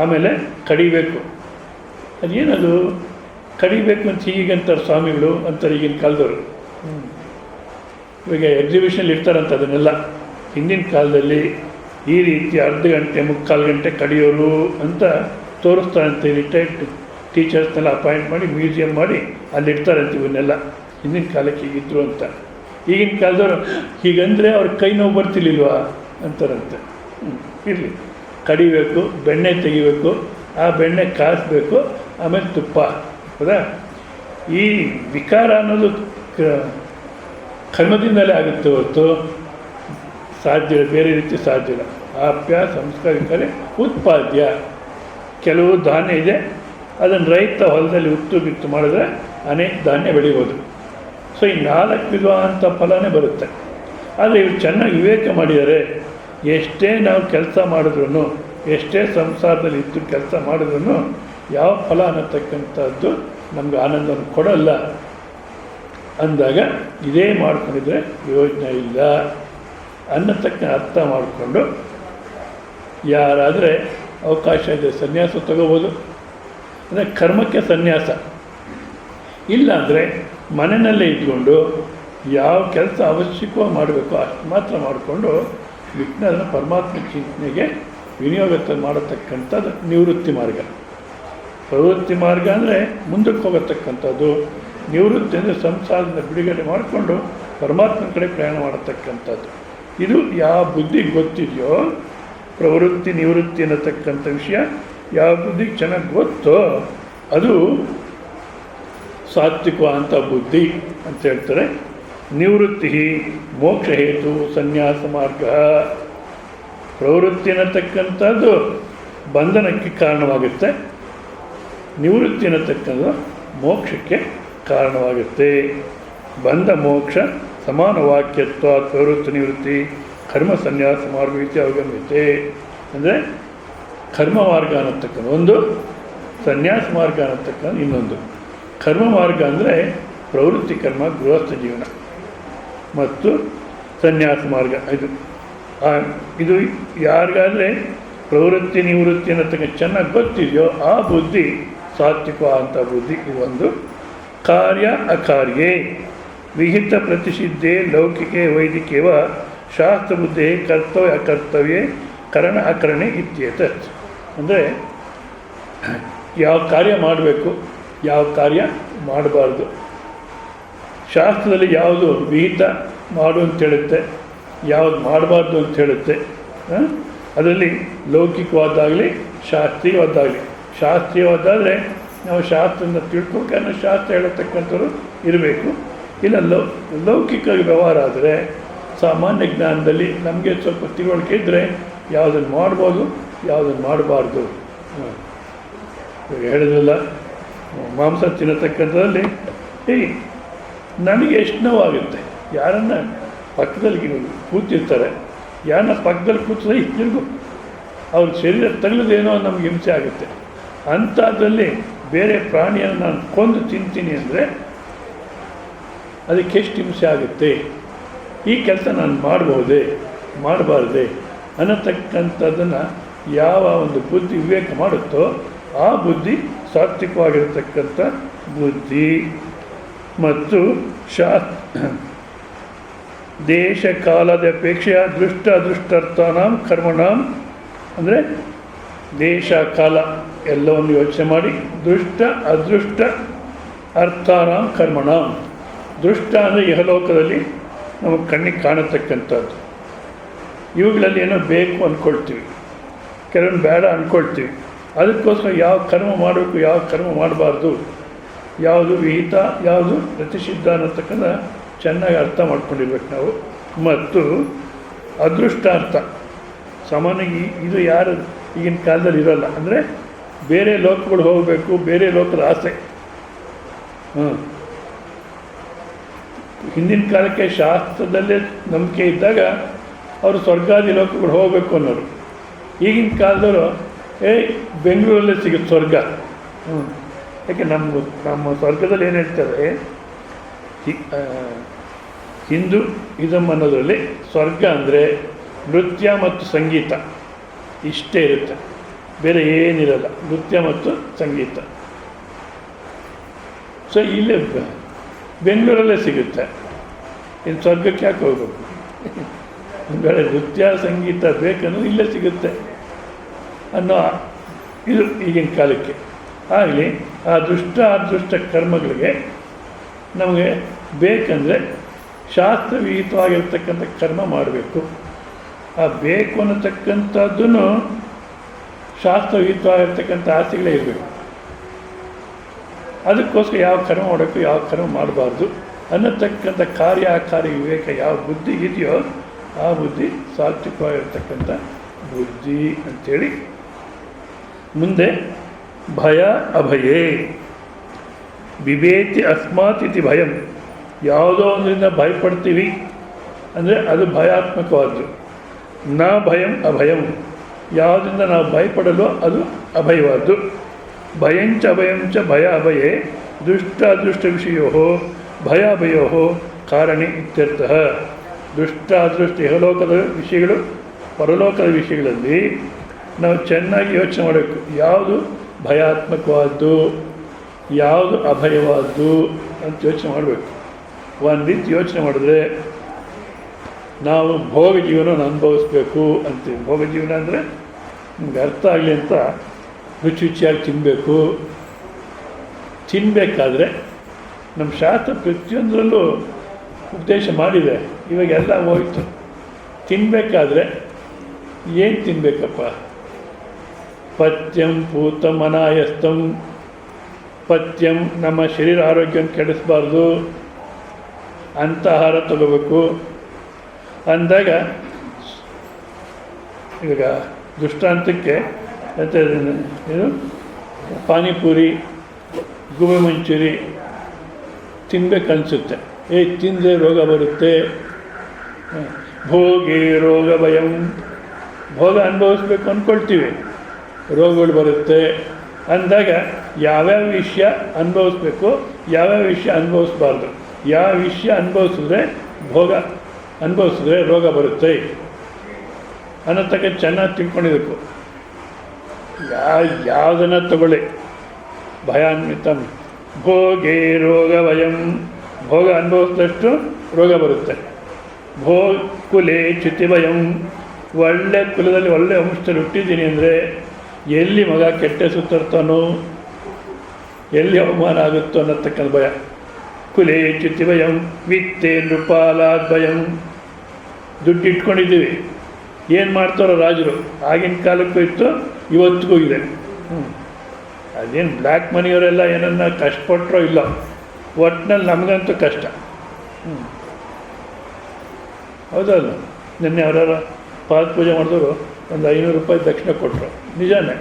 ಆಮೇಲೆ ಕಡಿಬೇಕು. ಅದೇನದು ಕಡಿಬೇಕು ಅಂತ ಹೀಗಂತಾರೆ ಸ್ವಾಮಿಗಳು ಅಂತಾರೆ ಈಗಿನ ಕಾಲದವರು. ಇವಾಗ ಎಕ್ಸಿಬಿಷನಲ್ಲಿ ಇರ್ತಾರಂತ ಅದನ್ನೆಲ್ಲ. ಹಿಂದಿನ ಕಾಲದಲ್ಲಿ ಈ ರೀತಿ ಅರ್ಧ ಗಂಟೆ 3/4 ಗಂಟೆ ಕಡಿಯೋರು ಅಂತ ತೋರಿಸ್ತಾರಂತೆ. ರಿಟೈರ್ಡ್ ಟೀಚರ್ಸ್ನೆಲ್ಲ ಅಪಾಯಿಂಟ್ ಮಾಡಿ ಮ್ಯೂಸಿಯಂ ಮಾಡಿ ಅಲ್ಲಿರ್ತಾರಂತೆ ಇವನ್ನೆಲ್ಲ. ಹಿಂದಿನ ಕಾಲಕ್ಕೆ ಹೀಗಿದ್ರು ಅಂತ. ಈಗಿನ ಕಾಲದವರು ಹೀಗಂದರೆ ಅವ್ರ ಕೈ ನೋವು ಬರ್ತಿರ್ಲಿಲ್ವಾ ಅಂತಾರಂತೆ. ಇರಲಿ, ಕಡಿಬೇಕು, ಬೆಣ್ಣೆ ತೆಗಿಬೇಕು, ಆ ಬೆಣ್ಣೆ ಕಾಸಬೇಕು, ಆಮೇಲೆ ತುಪ್ಪ. ಹೌದಾ? ಈ ವಿಕಾರ ಅನ್ನೋದು ಕರ್ಮದಿಂದಲೇ ಆಗುತ್ತೆ ಹೊರತು ಸಾಧ್ಯ ಇಲ್ಲ, ಬೇರೆ ರೀತಿ ಸಾಧ್ಯ ಇಲ್ಲ. ಆಪ್ಯ, ಸಂಸ್ಕಾರ, ವಿಕಾರ. ಉತ್ಪಾದ್ಯ, ಕೆಲವು ಧಾನ್ಯ ಇದೆ, ಅದನ್ನು ರೈತ ಹೊಲದಲ್ಲಿ ಬಿತ್ತು ಮಾಡಿದ್ರೆ ಅನೇಕ ಧಾನ್ಯ ಬೆಳಿಬೋದು. ಸೊ ಈ 4 ವಿಧವಾದಂಥ ಫಲನೇ ಬರುತ್ತೆ. ಆದರೆ ಇವರು ಚೆನ್ನಾಗಿ ವಿವೇಕ ಮಾಡಿದ್ದಾರೆ. ಎಷ್ಟೇ ನಾವು ಕೆಲಸ ಮಾಡಿದ್ರೂ, ಎಷ್ಟೇ ಸಂಸಾರದಲ್ಲಿ ಇದ್ದು ಕೆಲಸ ಮಾಡಿದ್ರೂ ಯಾವ ಫಲ ಅನ್ನತಕ್ಕಂಥದ್ದು ನಮ್ಗೆ ಆನಂದವನ್ನು ಕೊಡಲ್ಲ ಅಂದಾಗ ಇದೇ ಮಾಡ್ಕೊಂಡಿದ್ರೆ ಯೋಚನೆ ಇಲ್ಲ ಅನ್ನತಕ್ಕ ಅರ್ಥ ಮಾಡಿಕೊಂಡು ಯಾರಾದರೆ ಅವಕಾಶ ಇದೆ ಸನ್ಯಾಸ ತಗೋಬೋದು. ಅಂದರೆ ಕರ್ಮಕ್ಕೆ ಸನ್ಯಾಸ. ಇಲ್ಲಾಂದರೆ ಮನೆಯಲ್ಲೇ ಇದ್ಕೊಂಡು ಯಾವ ಕೆಲಸ ಅವಶ್ಯಕವಾಗಿ ಮಾಡಬೇಕು ಅಷ್ಟು ಮಾತ್ರ ಮಾಡಿಕೊಂಡು ವಿಜ್ಞಾನ ಪರಮಾತ್ಮ ಚಿಂತನೆಗೆ ವಿನಿಯೋಗ ಮಾಡತಕ್ಕಂಥದ್ದು ನಿವೃತ್ತಿ ಮಾರ್ಗ. ಪ್ರವೃತ್ತಿ ಮಾರ್ಗ ಅಂದರೆ ಮುಂದಕ್ಕೆ ಹೋಗತಕ್ಕಂಥದ್ದು. ನಿವೃತ್ತಿ ಅಂದರೆ ಸಂಸಾರದಿಂದ ಬಿಡುಗಡೆ ಮಾಡಿಕೊಂಡು ಪರಮಾತ್ಮನ ಕಡೆ ಪ್ರಯಾಣ ಮಾಡತಕ್ಕಂಥದ್ದು. ಇದು ಯಾವ ಬುದ್ಧಿಗೆ ಗೊತ್ತಿದೆಯೋ, ಪ್ರವೃತ್ತಿ ನಿವೃತ್ತಿ ಅನ್ನತಕ್ಕಂಥ ವಿಷಯ ಯಾವ ಬುದ್ಧಿಗೆ ಚೆನ್ನಾಗಿ ಗೊತ್ತೋ ಅದು ಸಾತ್ವಿಕವಾದಂಥ ಬುದ್ಧಿ ಅಂತ ಹೇಳ್ತಾರೆ. ನಿವೃತ್ತಿ ಮೋಕ್ಷ ಹೇತು ಸನ್ಯಾಸ ಮಾರ್ಗ. ಪ್ರವೃತ್ತಿ ಅನ್ನತಕ್ಕಂಥದ್ದು ಬಂಧನಕ್ಕೆ ಕಾರಣವಾಗುತ್ತೆ, ನಿವೃತ್ತಿ ಅನ್ನತಕ್ಕಂಥದ್ದು ಮೋಕ್ಷಕ್ಕೆ ಕಾರಣವಾಗುತ್ತೆ. ಬಂಧ ಮೋಕ್ಷ ಸಮಾನ ವಾಕ್ಯತ್ವ ಪ್ರವೃತ್ತಿ ನಿವೃತ್ತಿ ಕರ್ಮ ಸನ್ಯಾಸ ಮಾರ್ಗ ರೀತಿ ಅವಗಮ್ಯತೆ. ಅಂದರೆ ಕರ್ಮ ಮಾರ್ಗ ಅನ್ನತಕ್ಕಂಥ ಒಂದು, ಸನ್ಯಾಸ ಮಾರ್ಗ ಅನ್ನತಕ್ಕಂಥ ಇನ್ನೊಂದು. ಕರ್ಮ ಮಾರ್ಗ ಅಂದರೆ ಪ್ರವೃತ್ತಿ ಕರ್ಮ, ಗೃಹಸ್ಥ ಜೀವನ, ಮತ್ತು ಸನ್ಯಾಸ ಮಾರ್ಗ. ಇದು ಯಾರಿಗಾದರೆ ಪ್ರವೃತ್ತಿ ನಿವೃತ್ತಿ ಅನ್ನತಕ್ಕಂಥ ಚೆನ್ನಾಗಿ ಗೊತ್ತಿದೆಯೋ ಆ ಬುದ್ಧಿ ಸಾತ್ವಿಕ ಅಂತ ಬುದ್ಧಿ. ಇದೊಂದು. ಕಾರ್ಯ ಅಕಾರ್ಯೇ ವಿಹಿತ ಪ್ರತಿಷಿದ್ಧೆ ಲೌಕಿಕೆ ವೈದಿಕೇವ ಶಾಸ್ತ್ರಬುದ್ಧಿ ಕರ್ತವ್ಯ ಅಕರ್ತವ್ಯ ಕರಣ ಅಕರಣೆ ಇತ್ಯೇತತ್. ಅಂದರೆ ಯಾವ ಕಾರ್ಯ ಮಾಡಬೇಕು, ಯಾವ ಕಾರ್ಯ ಮಾಡಬಾರ್ದು, ಶಾಸ್ತ್ರದಲ್ಲಿ ಯಾವುದು ವಿಹಿತ ಮಾಡು ಅಂತ ಹೇಳುತ್ತೆ, ಯಾವುದು ಮಾಡಬಾರ್ದು ಅಂತ ಹೇಳುತ್ತೆ. ಅದರಲ್ಲಿ ಲೌಕಿಕವಾದಾಗಲಿ ಶಾಸ್ತ್ರೀಯವಾದಾಗಲಿ. ಶಾಸ್ತ್ರೀಯವಾದಾದರೆ ನಾವು ಶಾಸ್ತ್ರದಿಂದ ತಿಳ್ಕೊಬೇಕಾದ್ರೆ ಶಾಸ್ತ್ರ ಹೇಳತಕ್ಕಂಥವ್ರು ಇರಬೇಕು. ಇಲ್ಲ ಲೌಕಿಕ ವ್ಯವಹಾರ ಆದರೆ ಸಾಮಾನ್ಯ ಜ್ಞಾನದಲ್ಲಿ ನಮಗೆ ಸ್ವಲ್ಪ ತಿಳುವಳಿಕೆ ಇದ್ದರೆ ಯಾವುದನ್ನು ಮಾಡ್ಬೋದು, ಯಾವುದನ್ನು ಮಾಡಬಾರ್ದು. ಹೇಳಿದ್ರಲ್ಲ, ಮಾಂಸ ತಿನ್ನತಕ್ಕಂಥದ್ರಲ್ಲಿ ನನಗೆ ಎಷ್ಟು ನೋವಾಗುತ್ತೆ. ಯಾರನ್ನ ಪಕ್ಕದಲ್ಲಿ ಕೂತಿರ್ತಾರೆ, ಯಾರನ್ನ ಪಕ್ಕದಲ್ಲಿ ಕೂತಿದ್ರೆ ತಿರುಗು ಅವ್ರ ಶರೀರ ತಗಲದೇನೋ ನಮ್ಗೆ ಹಿಂಸೆ ಆಗುತ್ತೆ. ಅಂಥದ್ರಲ್ಲಿ ಬೇರೆ ಪ್ರಾಣಿಯನ್ನು ನಾನು ಕೊಂದು ತಿಂತೀನಿ ಅಂದರೆ ಅದಕ್ಕೆ ಎಷ್ಟು ಹಿಂಸೆ ಆಗುತ್ತೆ. ಈ ಕೆಲಸ ನಾನು ಮಾಡಬಹುದೇ ಮಾಡಬಾರ್ದೆ ಅನ್ನತಕ್ಕಂಥದ್ದನ್ನು ಯಾವ ಒಂದು ಬುದ್ಧಿ ವಿವೇಕ ಮಾಡುತ್ತೋ ಆ ಬುದ್ಧಿ ಸಾತ್ವಿಕವಾಗಿರತಕ್ಕಂಥ ಬುದ್ಧಿ. ಮತ್ತು ದೇಶ ಕಾಲದ ಅಪೇಕ್ಷೆಯ ದೃಷ್ಟ ಅದೃಷ್ಟಾರ್ಥಾನಾಂ ಕರ್ಮಣಾಂ. ಅಂದರೆ ದೇಶ ಕಾಲ ಎಲ್ಲವನ್ನು ಯೋಚನೆ ಮಾಡಿ ದೃಷ್ಟ ಅದೃಷ್ಟ ಅರ್ಥಾನಾಂ ಕರ್ಮಣಾಂ. ದೃಷ್ಟ ಅಂದರೆ ಇಹಲೋಕದಲ್ಲಿ ನಮಗೆ ಕಣ್ಣಿಗೆ ಕಾಣತಕ್ಕಂಥದ್ದು. ಇವುಗಳಲ್ಲಿ ಏನೋ ಬೇಕು ಅಂದ್ಕೊಳ್ತೀವಿ, ಕೆಲವೊಂದು ಬೇಡ ಅಂದ್ಕೊಳ್ತೀವಿ. ಅದಕ್ಕೋಸ್ಕರ ಯಾವ ಕರ್ಮ ಮಾಡಬೇಕು, ಯಾವ ಕರ್ಮ ಮಾಡಬಾರ್ದು, ಯಾವುದು ವಿಹಿತ, ಯಾವುದು ಪ್ರತಿಷಿದ್ಧ ಅನ್ನತಕ್ಕಂಥ ಚೆನ್ನಾಗಿ ಅರ್ಥ ಮಾಡ್ಕೊಂಡಿರ್ಬೇಕು ನಾವು. ಮತ್ತು ಅದೃಷ್ಟಾರ್ಥ ಸಾಮಾನ್ಯವಾಗಿ ಇದು ಯಾರು ಈಗಿನ ಕಾಲದಲ್ಲಿ ಇರೋಲ್ಲ. ಅಂದರೆ ಬೇರೆ ಲೋಕಗಳು ಹೋಗಬೇಕು, ಬೇರೆ ಲೋಕದ ಆಸೆ. ಹಿಂದಿನ ಕಾಲಕ್ಕೆ ಶಾಸ್ತ್ರದಲ್ಲೇ ನಂಬಿಕೆ ಇದ್ದಾಗ ಅವರು ಸ್ವರ್ಗಾದಿ ಲೋಕಗಳು ಹೋಗಬೇಕು ಅನ್ನೋರು. ಈಗಿನ ಕಾಲದವರು ಬೆಂಗಳೂರಲ್ಲೇ ಸಿಗುತ್ತೆ ಸ್ವರ್ಗ. ಯಾಕೆ ನಮ್ಮ ಸ್ವರ್ಗದಲ್ಲಿ ಏನು ಹೇಳ್ತಾರೆ, ಹಿಂದೂ ಇದಮ್ ಅನ್ನೋದರಲ್ಲಿ ಸ್ವರ್ಗ ಅಂದರೆ ನೃತ್ಯ ಮತ್ತು ಸಂಗೀತ ಇಷ್ಟೇ ಇರುತ್ತೆ, ಬೇರೆ ಏನಿರಲ್ಲ. ನೃತ್ಯ ಮತ್ತು ಸಂಗೀತ. ಸೊ ಇಲ್ಲೇ ಬೆಂಗಳೂರಲ್ಲೇ ಸಿಗುತ್ತೆ. ಇನ್ನು ಸ್ವರ್ಗಕ್ಕೆ ಯಾಕೆ ಹೋಗ್ಬೇಕು? ಬೇರೆ ನೃತ್ಯ ಸಂಗೀತ ಬೇಕನ್ನೋ ಇಲ್ಲೇ ಸಿಗುತ್ತೆ ಅನ್ನೋ ಇದು ಈಗಿನ ಕಾಲಕ್ಕೆ. ಆಗಲಿ ಆ ದುಷ್ಟ ಅದೃಷ್ಟ ಕರ್ಮಗಳಿಗೆ ನಮಗೆ ಬೇಕಂದರೆ ಶಾಸ್ತ್ರವಿಹಿತವಾಗಿರ್ತಕ್ಕಂಥ ಕರ್ಮ ಮಾಡಬೇಕು. ಆ ಬೇಕು ಅನ್ನತಕ್ಕಂಥದ್ದನ್ನು ಶಾಸ್ತ್ರವಿಹಿತವಾಗಿರ್ತಕ್ಕಂಥ ಆಸೆಗಳೇ ಇರಬೇಕು. ಅದಕ್ಕೋಸ್ಕರ ಯಾವ ಕರ್ಮ ಮಾಡಬೇಕು, ಯಾವ ಕರ್ಮ ಮಾಡಬಾರ್ದು ಅನ್ನತಕ್ಕಂಥ ಕಾರ್ಯ ಅಕಾರ್ಯ ವಿವೇಕ ಯಾವ ಬುದ್ಧಿ ಇದೆಯೋ ಆ ಬುದ್ಧಿ ಸಾತ್ವಿಕವಾಗಿರ್ತಕ್ಕಂಥ ಬುದ್ಧಿ ಅಂಥೇಳಿ. ಮುಂದೆ ಭಯ ಅಭಯೇ ಬಿಬೇತಿ ಅಸ್ಮಾತ್ ಇತಿ ಭಯಂ. ಯಾವುದೋ ಒಂದರಿಂದ ಭಯಪಡ್ತೀವಿ ಅಂದರೆ ಅದು ಭಯಾತ್ಮಕವಾದ್ದು. ನ ಭಯಂ ಅಭಯಂ, ಯಾವುದರಿಂದ ನಾವು ಭಯಪಡಲು ಅದು ಅಭಯವಾದ್ದು. ಭಯಂಚ ಅಭಯಂಚ ಭಯ ಅಭಯೇ ದುಷ್ಟ ಅದೃಷ್ಟ ವಿಷಯೋ ಭಯ ಅಭಯೋ ಕಾರಣಿ ಇತ್ಯರ್ಥಃ. ದುಷ್ಟ ಅದೃಷ್ಟ ಇಹಲೋಕದ ವಿಷಯಗಳು ಪರಲೋಕದ ವಿಷಯಗಳಲ್ಲಿ ನಾವು ಚೆನ್ನಾಗಿ ಯೋಚನೆ ಮಾಡಬೇಕು. ಯಾವುದು ಭಯಾತ್ಮಕವಾದ್ದು, ಯಾವುದು ಅಭಯವಾದ್ದು ಅಂತ ಯೋಚನೆ ಮಾಡಬೇಕು. ಒಂದು ರೀತಿ ಯೋಚನೆ ಮಾಡಿದ್ರೆ ನಾವು ಭೋಗ ಜೀವನವನ್ನು ಅನುಭವಿಸ್ಬೇಕು ಅಂತೀವಿ. ಭೋಗ ಜೀವನ ಅಂದರೆ ನಿಮ್ಗೆ ಅರ್ಥ ಆಗಲಿ ಅಂತ ರುಚಿ ರುಚಿಯಾಗಿ ತಿನ್ನಬೇಕು. ತಿನ್ನಬೇಕಾದ್ರೆ ನಮ್ಮ ಶಾಸ್ತ್ರ ಪ್ರತಿಯೊಂದರಲ್ಲೂ ಉಪದೇಶ ಮಾಡಿದೆ. ಇವಾಗೆಲ್ಲ ಹೋಯ್ತು. ತಿನ್ನಬೇಕಾದ್ರೆ ಏನು ತಿನ್ನಬೇಕಪ್ಪ? ಪಥ್ಯಂ ಪೂತಂ ಅನಾಯಸ್ತಂ ಪಥ್ಯಂ, ನಮ್ಮ ಶರೀರ ಆರೋಗ್ಯವನ್ನು ಕೆಡಿಸಬಾರ್ದು ಅಂಥ ಆಹಾರ ತಗೋಬೇಕು ಅಂದಾಗ, ಈಗ ದೃಷ್ಟಾಂತಕ್ಕೆ ಮತ್ತು ಏನು ಪಾನಿಪುರಿ, ಗೋಬಿ ಮಂಚೂರಿ ತಿನ್ನಬೇಕನ್ಸುತ್ತೆ. ತಿಂದರೆ ರೋಗ ಬರುತ್ತೆ. ಭೋಗಿ ರೋಗ ಭಯಂ, ಭೋಗ ಅನುಭವಿಸ್ಬೇಕು ಅಂದ್ಕೊಳ್ತೀವಿ, ರೋಗಗಳು ಬರುತ್ತೆ ಅಂದಾಗ ಯಾವ್ಯಾವ ವಿಷಯ ಅನುಭವಿಸ್ಬೇಕು, ಯಾವ್ಯಾವ ವಿಷಯ ಅನುಭವಿಸ್ಬಾರ್ದು, ಯಾವ ವಿಷಯ ಅನುಭವಿಸಿದ್ರೆ ರೋಗ ಬರುತ್ತೆ ಅನ್ನೋತಕ್ಕ ಚೆನ್ನಾಗಿ ತಿಳ್ಕೊಂಡಿರ್ಬೇಕು. ಯಾವುದನ್ನು ತಗೊಳ್ಳಿ, ಭಯಾನ್ವಿತ ಭೋಗೇ ರೋಗ ಭಯಂ, ಭೋಗ ಅನುಭವಿಸಿದಷ್ಟು ರೋಗ ಬರುತ್ತೆ. ಕುಲೇ ಚ್ಯುತಿ ಭಯಂ, ಒಳ್ಳೆ ಕುಲದಲ್ಲಿ ಒಳ್ಳೆ ವಂಶದಲ್ಲಿ ಹುಟ್ಟಿದ್ದೀನಿ ಅಂದರೆ ಎಲ್ಲಿ ಮಗ ಕೆಟ್ಟ ಸುತ್ತರ್ತಾನೋ, ಎಲ್ಲಿ ಅವಮಾನ ಆಗುತ್ತೋ ಅನ್ನತಕ್ಕಂಥ ಭಯ. ಕುಲೇ ಚ್ಯುತಿ ಭಯಂ ವಿತ್ತೇ ನೃಪಾಲಾದ್ ಭಯಂ, ದುಡ್ಡು ಇಟ್ಕೊಂಡಿದ್ದೀವಿ, ಏನು ಮಾಡ್ತಾರೋ ರಾಜರು, ಆಗಿನ ಕಾಲಕ್ಕೂ ಇತ್ತು, ಇವತ್ತಿಗೂ ಇದೆ. ಅದೇನು ಬ್ಲ್ಯಾಕ್ ಮನಿಯವರೆಲ್ಲ ಏನನ್ನ ಕಷ್ಟಪಟ್ಟರೋ ಇಲ್ಲ, ಒಟ್ಟಿನಲ್ಲಿ ನಮಗಂತೂ ಕಷ್ಟ. ಹೌದಲ್ಲ, ನಿನ್ನೆ ಅವರ ಪಾದ ಪೂಜೆ ಮಾಡಿದವರು ಒಂದು 500 ರೂಪಾಯಿ ದಕ್ಷಿಣ ಕೊಟ್ಟರು, ನಿಜಾನೇ.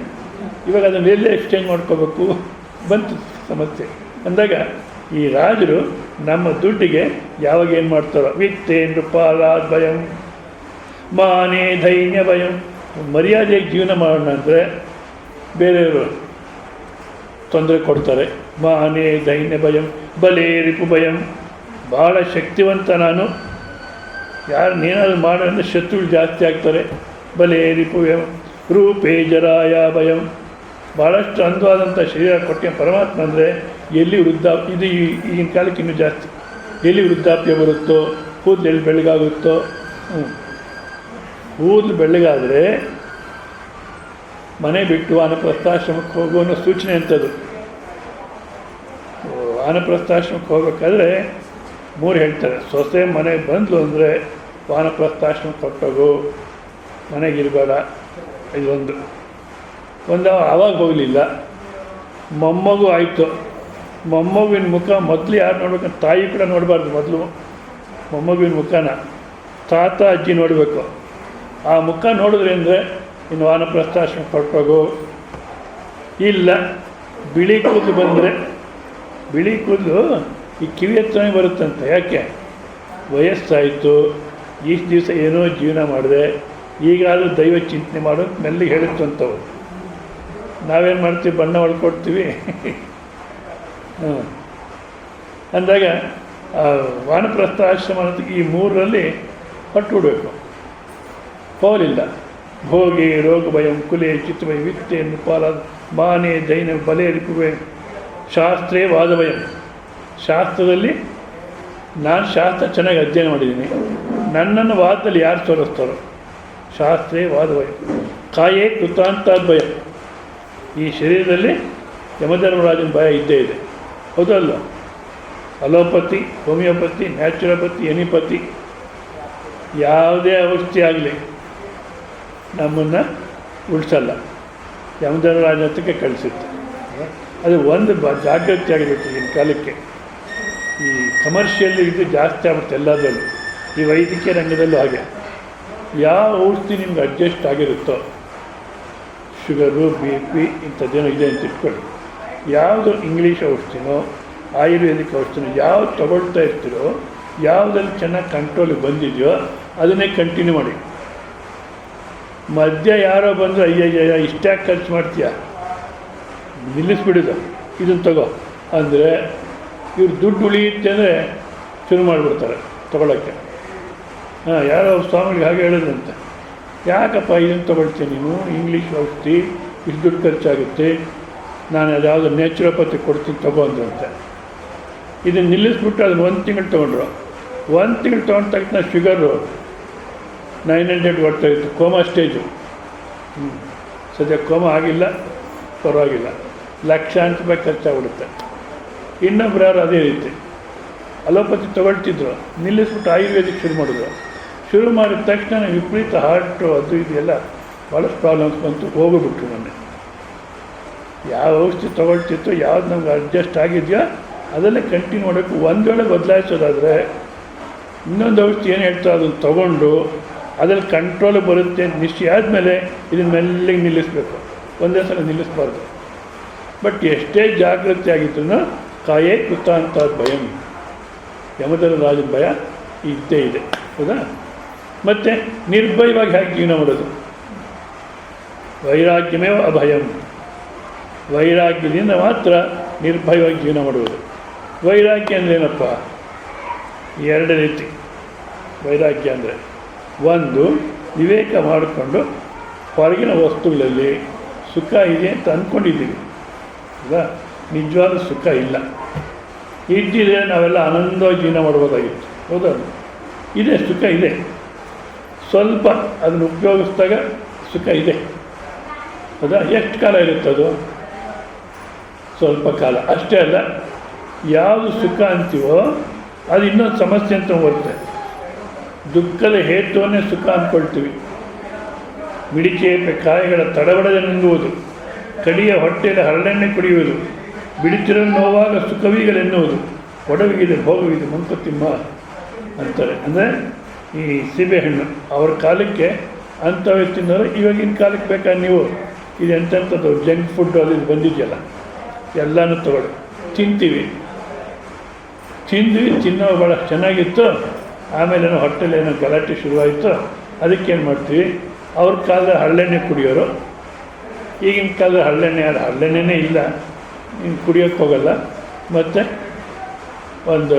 ಇವಾಗ ಅದನ್ನು ಎಲ್ಲೇ ಎಕ್ಸ್ಚೇಂಜ್ ಮಾಡ್ಕೋಬೇಕು ಬಂತು ಸಮಸ್ಯೆ. ಅಂದಾಗ ಈ ರಾಜರು ನಮ್ಮ ದುಡ್ಡಿಗೆ ಯಾವಾಗ ಏನು ಮಾಡ್ತಾರೋ, ವಿತ್ತೇ ನೃಪಾಲಾದ್ ಭಯಂ ಮಾನೇ ದೈನ್ಯ ಭಯಂ, ಮರ್ಯಾದೆಗೆ ಜೀವನ ಮಾಡೋಣ ಅಂದರೆ ಬೇರೆಯವರು ತೊಂದರೆ ಕೊಡ್ತಾರೆ. ಮಾನೇ ದೈನ್ಯ ಭಯಂ ಬಲೇ ರಿಪು ಭಯಂ, ಭಾಳ ಶಕ್ತಿವಂತ ನಾನು, ಯಾರು ಏನಾದರೂ ಮಾಡೋ ಅಂದರೆ ಶತ್ರುಗಳು ಜಾಸ್ತಿ ಆಗ್ತಾರೆ. ಬಲೇ ರಿಪು ಭಯಂ ರೂಪೇ ಜರಾಯ ಭಯಂ, ಭಾಳಷ್ಟು ಅಂದವಾದಂಥ ಶರೀರ ಕೊಟ್ಟ ಪರಮಾತ್ಮ ಅಂದರೆ ಎಲ್ಲಿ ಇದು ಈಗಿನ ಕಾಲಕ್ಕೆ ಇನ್ನೂ ಜಾಸ್ತಿ, ಎಲ್ಲಿ ವೃದ್ಧಾಪ್ಯ ಬರುತ್ತೋ, ಕೂದಲು ಎಲ್ಲಿ ಬೆಳಗಾಗುತ್ತೋ. ಕೂದಲು ಬೆಳ್ಳಗಾದರೆ ಮನೆ ಬಿಟ್ಟು ವಾನಪ್ರಸ್ಥಾಶ್ರಮಕ್ಕೆ ಹೋಗೋ ಅನ್ನೋ ಸೂಚನೆ ಅಂಥದ್ದು. ವಾನಪ್ರಸ್ಥಾಶ್ರಮಕ್ಕೆ ಹೋಗ್ಬೇಕಾದ್ರೆ 3 ಹೇಳ್ತಾರೆ. ಸೊಸೆ ಮನೆಗೆ ಬಂದ್ಲು ಅಂದರೆ ವಾನಪ್ರಸ್ಥಾಶ್ರಮಕ್ಕೆ ಹೊರಟೋಗು, ಮನೆಗಿರಬೇಡ. ಇದೊಂದು ಆವಾಗ ಹೋಗಲಿಲ್ಲ. ಮೊಮ್ಮಗು ಆಯಿತು, ಮೊಮ್ಮಗುವಿನ ಮುಖ ಮೊದಲು ಯಾರು ನೋಡ್ಬೇಕಂತ, ತಾಯಿ ಕೂಡ ನೋಡಬಾರ್ದು, ಮೊದಲು ಮೊಮ್ಮಗುವಿನ ಮುಖನ ತಾತ ಅಜ್ಜಿ ನೋಡಬೇಕು. ಆ ಮುಖ ನೋಡಿದ್ರೆ ಅಂದರೆ ಇನ್ನು ವಾನಪ್ರಸ್ಥಾಶ್ರಮ ಹೊರಟೋಗು. ಇಲ್ಲ ಬಿಳಿ ಕೂದಲು ಬಂದರೆ, ಬಿಳಿ ಕೂದಲು ಈ ಕಿವಿ ಹತ್ರನೇ ಬರುತ್ತಂತೆ. ಯಾಕೆ? ವಯಸ್ಸಾಯಿತು, ಇಷ್ಟು ದಿವಸ ಏನೋ ಜೀವನ ಮಾಡಿದೆ, ಈಗಾದರೂ ದೈವ ಚಿಂತನೆ ಮಾಡೋದು ಮೆಲ್ಲಿಗೆ ಹೇಳುತ್ತಂಥವು. ನಾವೇನು ಮಾಡ್ತೀವಿ, ಬಣ್ಣ ಹೊಳ್ಕೊಡ್ತೀವಿ. ಅಂದಾಗ ವಾನಪ್ರಸ್ಥ ಆಶ್ರಮ ಅನ್ನೋದಕ್ಕೆ ಈ 3ರಲ್ಲಿ ಹೊಟ್ಟುಬಿಡಬೇಕು. ಹೋಗಲಿಲ್ಲ. ಭೋಗಿ ರೋಗ ಭಯಂ ಕುಲೆ ಚಿತ್ತಭಯ ವಿತ್ತೇ ನೃಪಾಲ ಮಾನೆ ದೈನ ಬಲೆ ರಿಪುವೆ ಶಾಸ್ತ್ರೇ ವಾದಭಯಂ, ಶಾಸ್ತ್ರದಲ್ಲಿ ನಾನು ಶಾಸ್ತ್ರ ಚೆನ್ನಾಗಿ ಅಧ್ಯಯನ ಮಾಡಿದ್ದೀನಿ, ನನ್ನನ್ನು ವಾದದಲ್ಲಿ ಯಾರು ತೋರಿಸ್ತಾರೋ, ಶಾಸ್ತ್ರೇ ವಾದಭಯಂ ಕಾಯೇ ಕೃತಾಂತಾದ್ ಭಯ, ಈ ಶರೀರದಲ್ಲಿ ಯಮಧರ್ಮರಾಜನ ಭಯ ಇದ್ದೇ ಇದೆ. ಹೌದಲ್ಲ? ಅಲೋಪತಿ, ಹೋಮಿಯೋಪತಿ, ನ್ಯಾಚುರೋಪತಿ, ಎನಿಪತಿ, ಯಾವುದೇ ಔಷಧಿ ಆಗಲಿ ನಮ್ಮನ್ನು ಉಳಿಸಲ್ಲ, ಯಮಧರ್ಮರಾಜ ಹತ್ರಕ್ಕೆ ಕಳಿಸುತ್ತೆ. ಅದು ಒಂದು ಜಾಗೃತಿ ಆಗಬೇಕು ಈಗಿನ ಕಾಲಕ್ಕೆ. ಈ ಕಮರ್ಷಿಯಲ್ ಇದು ಜಾಸ್ತಿ ಆಗುತ್ತೆ ಎಲ್ಲದರಲ್ಲೂ, ಈ ವೈದ್ಯಕೀಯ ರಂಗದಲ್ಲೂ ಹಾಗೆ. ಯಾವ ಔಷಧಿ ನಿಮ್ಗೆ ಅಡ್ಜಸ್ಟ್ ಆಗಿರುತ್ತೋ, ಶುಗರು, BP ಇಂಥದ್ದೇನೋ ಇದೆ ಅಂತ ಇಟ್ಕೊಳ್ಳಿ, ಯಾವುದು ಇಂಗ್ಲೀಷ್ ಔಷಧಿನೋ ಆಯುರ್ವೇದಿಕ್ ಔಷಧಿನೋ ಯಾವ್ದು ತಗೊಳ್ತಾ ಇರ್ತೀರೋ, ಯಾವುದಲ್ಲಿ ಚೆನ್ನಾಗಿ ಕಂಟ್ರೋಲಿಗೆ ಬಂದಿದೆಯೋ ಅದನ್ನೇ ಕಂಟಿನ್ಯೂ ಮಾಡಿ. ಮಧ್ಯ ಯಾರೋ ಬಂದರೆ ಅಯ್ಯಯ್ಯ ಇಷ್ಟ್ಯಾಕೆ ಖರ್ಚು ಮಾಡ್ತೀಯ, ನಿಲ್ಲಿಸ್ಬಿಡಿದು, ಇದನ್ನು ತಗೋ ಅಂದರೆ ಇವ್ರು ದುಡ್ಡು ಉಳಿಯುತ್ತೆ ಅಂದರೆ ಶುರು ಮಾಡಿಬಿಡ್ತಾರೆ ತೊಗೊಳಕ್ಕೆ. ಯಾರೋ ಸ್ವಾಮಿಗಳಿಗೆ ಹಾಗೆ ಹೇಳಿದ್ರಂತೆ, ಯಾಕಪ್ಪ ಇದನ್ನು ತೊಗೊಳ್ತೀನಿ ನೀನು, ಇಂಗ್ಲೀಷ್ ಔಷಧಿ ಇಷ್ಟು ದುಡ್ಡು ಖರ್ಚಾಗುತ್ತೆ, ನಾನು ಅದ್ಯಾವುದು ನ್ಯಾಚುರೋಪತಿ ಕೊಡ್ತೀನಿ ತಗೋ ಅಂದ್ರಂತೆ. ಇದನ್ನು ನಿಲ್ಲಿಸ್ಬಿಟ್ಟು ಅದನ್ನು 1 ತಿಂಗಳು ತೊಗೊಂಡ್ರು. 1 ತಿಂಗಳು ತೊಗೊಂಡ ತಕ್ಷಣ ಶುಗರು 900 ಬರ್ತಾಯಿತ್ತು, ಕೋಮಾ ಸ್ಟೇಜು. ಸದ್ಯ ಕೋಮಾ ಆಗಿಲ್ಲ, ಪರವಾಗಿಲ್ಲ, ಲಕ್ಷಾಂತರ ರೂಪಾಯಿ ಖರ್ಚಾಗ್ಬಿಡುತ್ತೆ. ಇನ್ನೊಬ್ರು ಯಾರು ಅದೇ ರೀತಿ ಅಲೋಪತಿ ತೊಗೊಳ್ತಿದ್ರು, ನಿಲ್ಲಿಸ್ಬಿಟ್ಟು ಆಯುರ್ವೇದಿಕ್ ಶುರು ಮಾಡಿದ್ರು. ಶುರು ಮಾಡಿದ ತಕ್ಷಣ ವಿಪರೀತ ಹಾರ್ಟು ಅದು ಇದು ಎಲ್ಲ ಭಾಳಷ್ಟು ಪ್ರಾಬ್ಲಮ್ಸ್ ಬಂತು, ಹೋಗಿಬಿಟ್ರು ಮೊನ್ನೆ. ಯಾವ ಔಷಧಿ ತೊಗೊಳ್ತಿತ್ತೋ ಯಾವ್ದು ನಮ್ಗೆ ಅಡ್ಜಸ್ಟ್ ಆಗಿದೆಯೋ ಅದನ್ನೇ ಕಂಟಿನ್ಯೂ ಮಾಡಬೇಕು. ಒಂದು ವೇಳೆ ಬದಲಾಯಿಸೋದಾದರೆ ಇನ್ನೊಂದು ಔಷಧಿ ಏನು ಹೇಳ್ತೋ ಅದನ್ನು ತೊಗೊಂಡು ಅದ್ರಲ್ಲಿ ಕಂಟ್ರೋಲ್ ಬರುತ್ತೆ ನಿಶ್ಚಯ ಆದಮೇಲೆ ಇದನ್ನು ಮೆಲ್ಲಿಗೆ ನಿಲ್ಲಿಸಬೇಕು, ಒಂದೇ ಸಲ ನಿಲ್ಲಿಸಬಾರ್ದು. ಬಟ್ ಎಷ್ಟೇ ಜಾಗೃತಿ ಆಗಿದ್ರು ಕಾಯೇ ಕೃತ ಅಂತ ಭಯಂ, ಯಮಧರ್ಮ ರಾಜನ ಭಯ ಇದ್ದೇ ಇದೆ, ಹೌದಾ? ಮತ್ತು ನಿರ್ಭಯವಾಗಿ ಹೇಗೆ ಜೀವನ ಮಾಡೋದು? ವೈರಾಗ್ಯವೇ ಅಭಯಂ, ವೈರಾಗ್ಯದಿಂದ ಮಾತ್ರ ನಿರ್ಭಯವಾಗಿ ಜೀವನ ಮಾಡುವುದು. ವೈರಾಗ್ಯ ಅಂದ್ರೇನಪ್ಪ? ಎರಡು ರೀತಿ ವೈರಾಗ್ಯ ಅಂದರೆ, ಒಂದು ವಿವೇಕ ಮಾಡಿಕೊಂಡು ಹೊರಗಿನ ವಸ್ತುಗಳಲ್ಲಿ ಸುಖ ಇದೆ ಅಂತ ಅಂದ್ಕೊಂಡಿದ್ದೀವಿ, ಹೌದಾ? ನಿಜವಾದ ಸುಖ ಇಲ್ಲ. ಇದ್ದಿದ್ರೆ ನಾವೆಲ್ಲ ಆನಂದವಾಗಿ ಜೀವನ ಮಾಡ್ಬೋದಾಗಿತ್ತು, ಹೌದಾ? ಇದೆ, ಸುಖ ಇದೆ, ಸ್ವಲ್ಪ ಅದನ್ನು ಉಪಯೋಗಿಸಿದಾಗ ಸುಖ ಇದೆ, ಹೌದಾ? ಎಷ್ಟು ಕಾಲ ಇರುತ್ತದು? ಸ್ವಲ್ಪ ಕಾಲ ಅಷ್ಟೇ ಅಲ್ಲ. ಯಾವುದು ಸುಖ ಅಂತೀವೋ ಅದು ಇನ್ನೊಂದು ಸಮಸ್ಯೆ ಅಂತ ಬರುತ್ತೆ. ದುಃಖದ ಹೇತುವನ್ನೇ ಸುಖ ಅಂದ್ಕೊಳ್ತೀವಿ. ಮಿಡಿಚೇಪೆ ಕಾಯಿಗಳ ತಡಬಡದೆ ನುಂಗುವುದು, ಕಡಿಯ ಹೊಟ್ಟೆಯಲ್ಲಿ ಹರಳೆಣ್ಣೆ ಕುಡಿಯುವುದು, ಬಿಡುತ್ತಿರೋ ನೋವಾಗ ಸುಖವಿಗಳೆನ್ನುವುದು, ಒಡವಿಗಿದೆ ಭೋಗವಿದೆ ಮಂಕುತಿಮ್ಮ ಅಂತಾರೆ. ಅಂದರೆ ಈ ಸೀಬೆಹಣ್ಣು ಅವ್ರ ಕಾಲಕ್ಕೆ ಅಂಥವೇ ತಿನ್ನೋರು, ಇವಾಗಿನ ಕಾಲಕ್ಕೆ ಬೇಕಾದ್ರೆ ನೀವು ಇದು ಎಂಥದ್ದು ಜಂಕ್ ಫುಡ್ ಅದು ಇದು ಬಂದಿದೆಯಲ್ಲ ಎಲ್ಲನೂ ತಗೊಳ್ಳಿ, ತಿಂತೀವಿ. ತಿನ್ನೋ ಭಾಳ ಚೆನ್ನಾಗಿತ್ತು, ಆಮೇಲೆ ಹೊಟ್ಟೆಲಿ ಏನೋ ಗಲಾಟೆ ಶುರುವಾಯಿತು, ಅದಕ್ಕೇನು ಮಾಡ್ತೀವಿ? ಅವ್ರ ಕಾಲದಲ್ಲಿ ಹರಳೆಣ್ಣೆ ಕುಡಿಯೋರು, ಈಗಿನ ಕಾಲದಲ್ಲಿ ಹರಳೆಣ್ಣೆನೇ ಇಲ್ಲ, ಇನ್ನು ಕುಡಿಯೋಕ್ಕೆ ಹೋಗಲ್ಲ. ಮತ್ತು ಒಂದು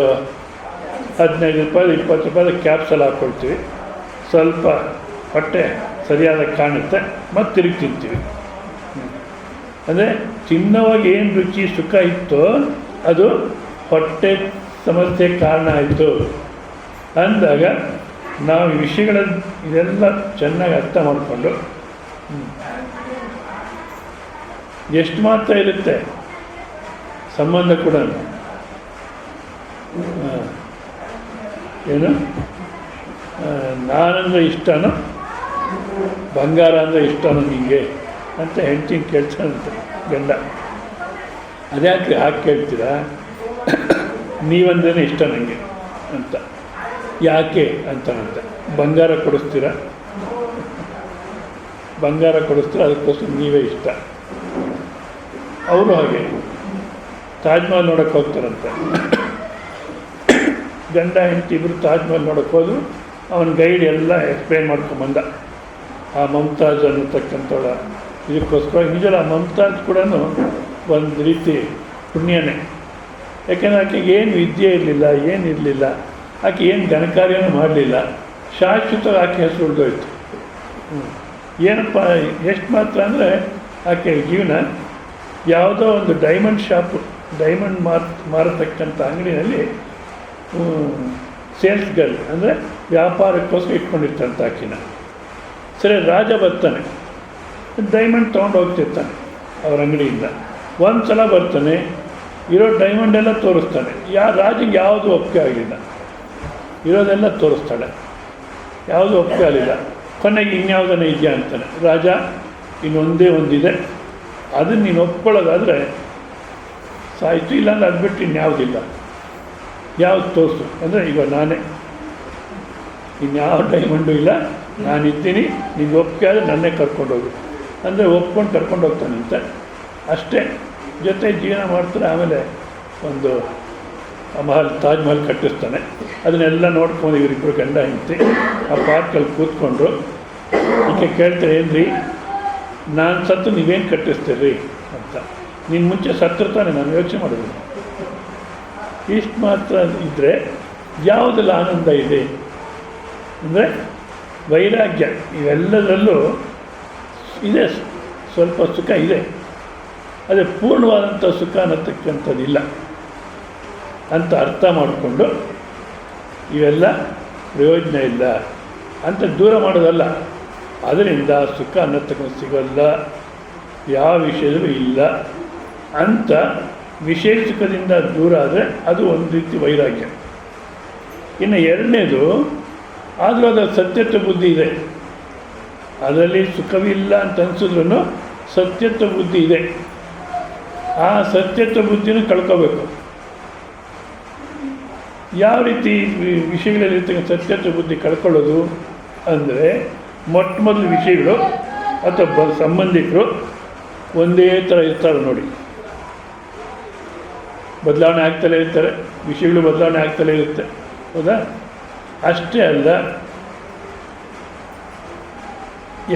15 ರೂಪಾಯಿ 20 ರೂಪಾಯಿ ಕ್ಯಾಪ್ಸಲ್ ಹಾಕ್ಕೊಳ್ತೀವಿ, ಸ್ವಲ್ಪ ಹೊಟ್ಟೆ ಸರಿಯಾದ ಕಾಣುತ್ತೆ, ಮತ್ತು ತಿರುಗಿ ತಿಂತೀವಿ. ಅಂದರೆ ತಿನ್ನೋವಾಗ ಏನು ರುಚಿ ಸುಖ ಇತ್ತೋ ಅದು ಹೊಟ್ಟೆ ಸಮಸ್ಯೆ ಕಾರಣ ಆಯಿತು ಅಂದಾಗ ನಾವು ಈ ವಿಷಯಗಳ ಇದೆಲ್ಲ ಚೆನ್ನಾಗಿ ಅರ್ಥ ಮಾಡಿಕೊಂಡು ಎಷ್ಟು ಮಾತ್ರ ಇರುತ್ತೆ ಸಂಬಂಧ ಕೂಡ. ಏನು ನಾನಂದ್ರೆ ಇಷ್ಟನೋ ಬಂಗಾರ ಅಂದರೆ ಇಷ್ಟನೋ ನಿಮಗೆ ಅಂತ ಹೆಂಡ್ತಿನ ಕೇಳ್ತಾನಂತೆ ಗಂಡ. ಅದ್ಯಾಕೆ ಹಾಗೆ ಕೇಳ್ತೀರಾ? ನೀವಂದ್ರೇ ಇಷ್ಟ ನನಗೆ ಅಂತ. ಯಾಕೆ ಅಂತಾನಂತೆ. ಬಂಗಾರ ಕೊಡಿಸ್ತೀರಾ, ಅದಕ್ಕೋಸ್ಕರ ನೀವೇ ಇಷ್ಟ. ಅವರು ಹಾಗೆ ತಾಜ್ ಮಹಲ್ ನೋಡೋಕ್ಕೆ ಹೋಗ್ತಾರಂತೆ. ಗಂಡ ಹೆಂಡತಿ ಇಬ್ಬರು ತಾಜ್ ಮಹಲ್ ನೋಡೋಕ್ಕೆ ಹೋದ್ರು. ಅವನ ಗೈಡ್ ಎಲ್ಲ ಎಕ್ಸ್ಪ್ಲೇನ್ ಮಾಡ್ಕೊಂಬಂದ. ಆ ಮಮತಾಜ್ ಅನ್ನತಕ್ಕಂಥವಳ ಇದಕ್ಕೋಸ್ಕರ ನಿಜಲ್ಲ. ಮಮತಾಜ್ ಕೂಡ ಒಂದು ರೀತಿ ಪುಣ್ಯನೇ. ಯಾಕೆಂದರೆ ಆಕೆಗೆ ಏನು ವಿದ್ಯೆ ಇರಲಿಲ್ಲ, ಏನಿರಲಿಲ್ಲ, ಆಕೆ ಏನು ಘನಕಾರ್ಯನೂ ಮಾಡಲಿಲ್ಲ. ಶಾಶ್ವತವಾಗಿ ಆಕೆ ಹೆಸರು ಉಳಿದೋಯ್ತು. ಏನಪ್ಪ ಎಷ್ಟು ಮಾತ್ರ ಅಂದರೆ ಆಕೆ ಜೀವನ ಯಾವುದೋ ಒಂದು ಡೈಮಂಡ್ ಶಾಪು, ಡೈಮಂಡ್ ಮಾರತಕ್ಕಂಥ ಅಂಗಡಿಯಲ್ಲಿ ಸೇಲ್ಸ್ ಗರ್ಲ್ ಅಂದರೆ ವ್ಯಾಪಾರಕ್ಕೋಸ್ಕರ ಇಟ್ಕೊಂಡಿರ್ತಂಥ ಆಕಿನ. ಸರಿ, ರಾಜ ಬರ್ತಾನೆ, ಡೈಮಂಡ್ ತೊಗೊಂಡು ಹೋಗ್ತಿರ್ತಾನೆ ಅವ್ರ ಅಂಗಡಿಯಿಂದ. ಒಂದು ಸಲ ಬರ್ತಾನೆ, ಇರೋ ಡೈಮಂಡೆಲ್ಲ ತೋರಿಸ್ತಾನೆ. ರಾಜಿಗೆ ಯಾವುದು ಒಪ್ಪಿಗೆ ಆಗಲಿಲ್ಲ, ಇರೋದೆಲ್ಲ ತೋರಿಸ್ತಾಳೆ, ಯಾವುದು ಒಪ್ಪಿಗೆ ಆಗಲಿಲ್ಲ. ಕೊನೆಗೆ ಇನ್ಯಾವುದನ್ನ ಇದೆಯಾ ಅಂತಾನೆ. ರಾಜ, ಇನ್ನೊಂದೇ ಒಂದಿದೆ, ಅದನ್ನು ನೀನು ಒಪ್ಕೊಳ್ಳೋದಾದರೆ ಸಾಯಿತು, ಇಲ್ಲಾಂದ್ರೆ ಅದು ಬಿಟ್ಟು ಇನ್ಯಾವುದಿಲ್ಲ. ಯಾವುದು ತೋರಿಸು ಅಂದರೆ, ಈಗ ನಾನೇ, ಇನ್ಯಾವ ಡೈಮಂಡು ಇಲ್ಲ, ನಾನಿದ್ದೀನಿ, ನಿಂಗೆ ಒಪ್ಪಿಗೆ ಆದರೆ ನನ್ನೇ ಕರ್ಕೊಂಡೋಗು ಅಂದರೆ ಒಪ್ಕೊಂಡು ಕರ್ಕೊಂಡು ಹೋಗ್ತಾನಂತೆ. ಅಷ್ಟೇ, ಜೊತೆ ಜೀವನ ಮಾಡ್ತಾರೆ. ಆಮೇಲೆ ಒಂದು ತಾಜ್ ಮಹಲ್ ಕಟ್ಟಿಸ್ತಾನೆ. ಅದನ್ನೆಲ್ಲ ನೋಡ್ಕೊಂಡು ಇವರಿಬ್ಬರು ಗಂಡ ಹೆಂಡತಿ ಆ ಪಾರ್ಕಲ್ಲಿ ಕೂತ್ಕೊಂಡ್ರು. ಈಕೆ ಕೇಳ್ತಾರೆ, ಏನ್ರಿ ನಾನು ಸತ್ತು ನೀವೇನು ಕಟ್ಟಿಸ್ತೀರಿ ಅಂತ. ನೀನು ಮುಂಚೆ ಸತ್ತಿರ್ತಾನೆ, ನಾನು ಯೋಚನೆ ಮಾಡೋದು. ಇಷ್ಟು ಮಾತ್ರ ಇದ್ದರೆ ಯಾವುದೆಲ್ಲ ಆನಂದ ಇದೆ ಅಂದರೆ ವೈರಾಗ್ಯ. ಇವೆಲ್ಲದರಲ್ಲೂ ಇದೆ, ಸ್ವಲ್ಪ ಸುಖ ಇದೆ. ಅದೇ ಪೂರ್ಣವಾದಂಥ ಸುಖ ಅನ್ನತಕ್ಕಂಥದ್ದಿಲ್ಲ ಅಂತ ಅರ್ಥ ಮಾಡಿಕೊಂಡು ಇವೆಲ್ಲ ಪ್ರಯೋಜನ ಇಲ್ಲ ಅಂತ ದೂರ ಮಾಡೋದಲ್ಲ. ಅದರಿಂದ ಸುಖ ಅನ್ನತಕ್ಕಂಥ ಸಿಗೋಲ್ಲ, ಯಾವ ವಿಷಯದಲ್ಲೂ ಇಲ್ಲ ಅಂತ ವಿಷಯ ಸುಖದಿಂದ ದೂರ ಆದರೆ ಅದು ಒಂದು ರೀತಿ ವೈರಾಗ್ಯ. ಇನ್ನು ಎರಡನೇದು, ಆದರೂ ಅದರ ಸತ್ಯತ್ವ ಬುದ್ಧಿ ಇದೆ. ಅದರಲ್ಲಿ ಸುಖವಿಲ್ಲ ಅಂತ ಅನಿಸಿದ್ರೂ ಸತ್ಯತ್ವ ಬುದ್ಧಿ ಇದೆ. ಆ ಸತ್ಯತ್ವ ಬುದ್ಧಿನೂ ಕಳ್ಕೋಬೇಕು. ಯಾವ ರೀತಿ ವಿಷಯಗಳಲ್ಲಿರ್ತಕ್ಕಂಥ ಸತ್ಯತ್ವ ಬುದ್ಧಿ ಕಳ್ಕೊಳ್ಳೋದು ಅಂದರೆ, ಮೊಟ್ಟ ಮೊದಲು ವಿಷಯಗಳು ಅಥವಾ ಸಂಬಂಧಿಕರು ಒಂದೇ ಥರ ಇರ್ತಾರೆ ನೋಡಿ, ಬದಲಾವಣೆ ಆಗ್ತಲೇ ಇರ್ತಾರೆ, ವಿಷಯಗಳು ಬದಲಾವಣೆ ಆಗ್ತಲೇ ಇರುತ್ತೆ. ಹೌದಾ? ಅಷ್ಟೇ ಅಲ್ಲ,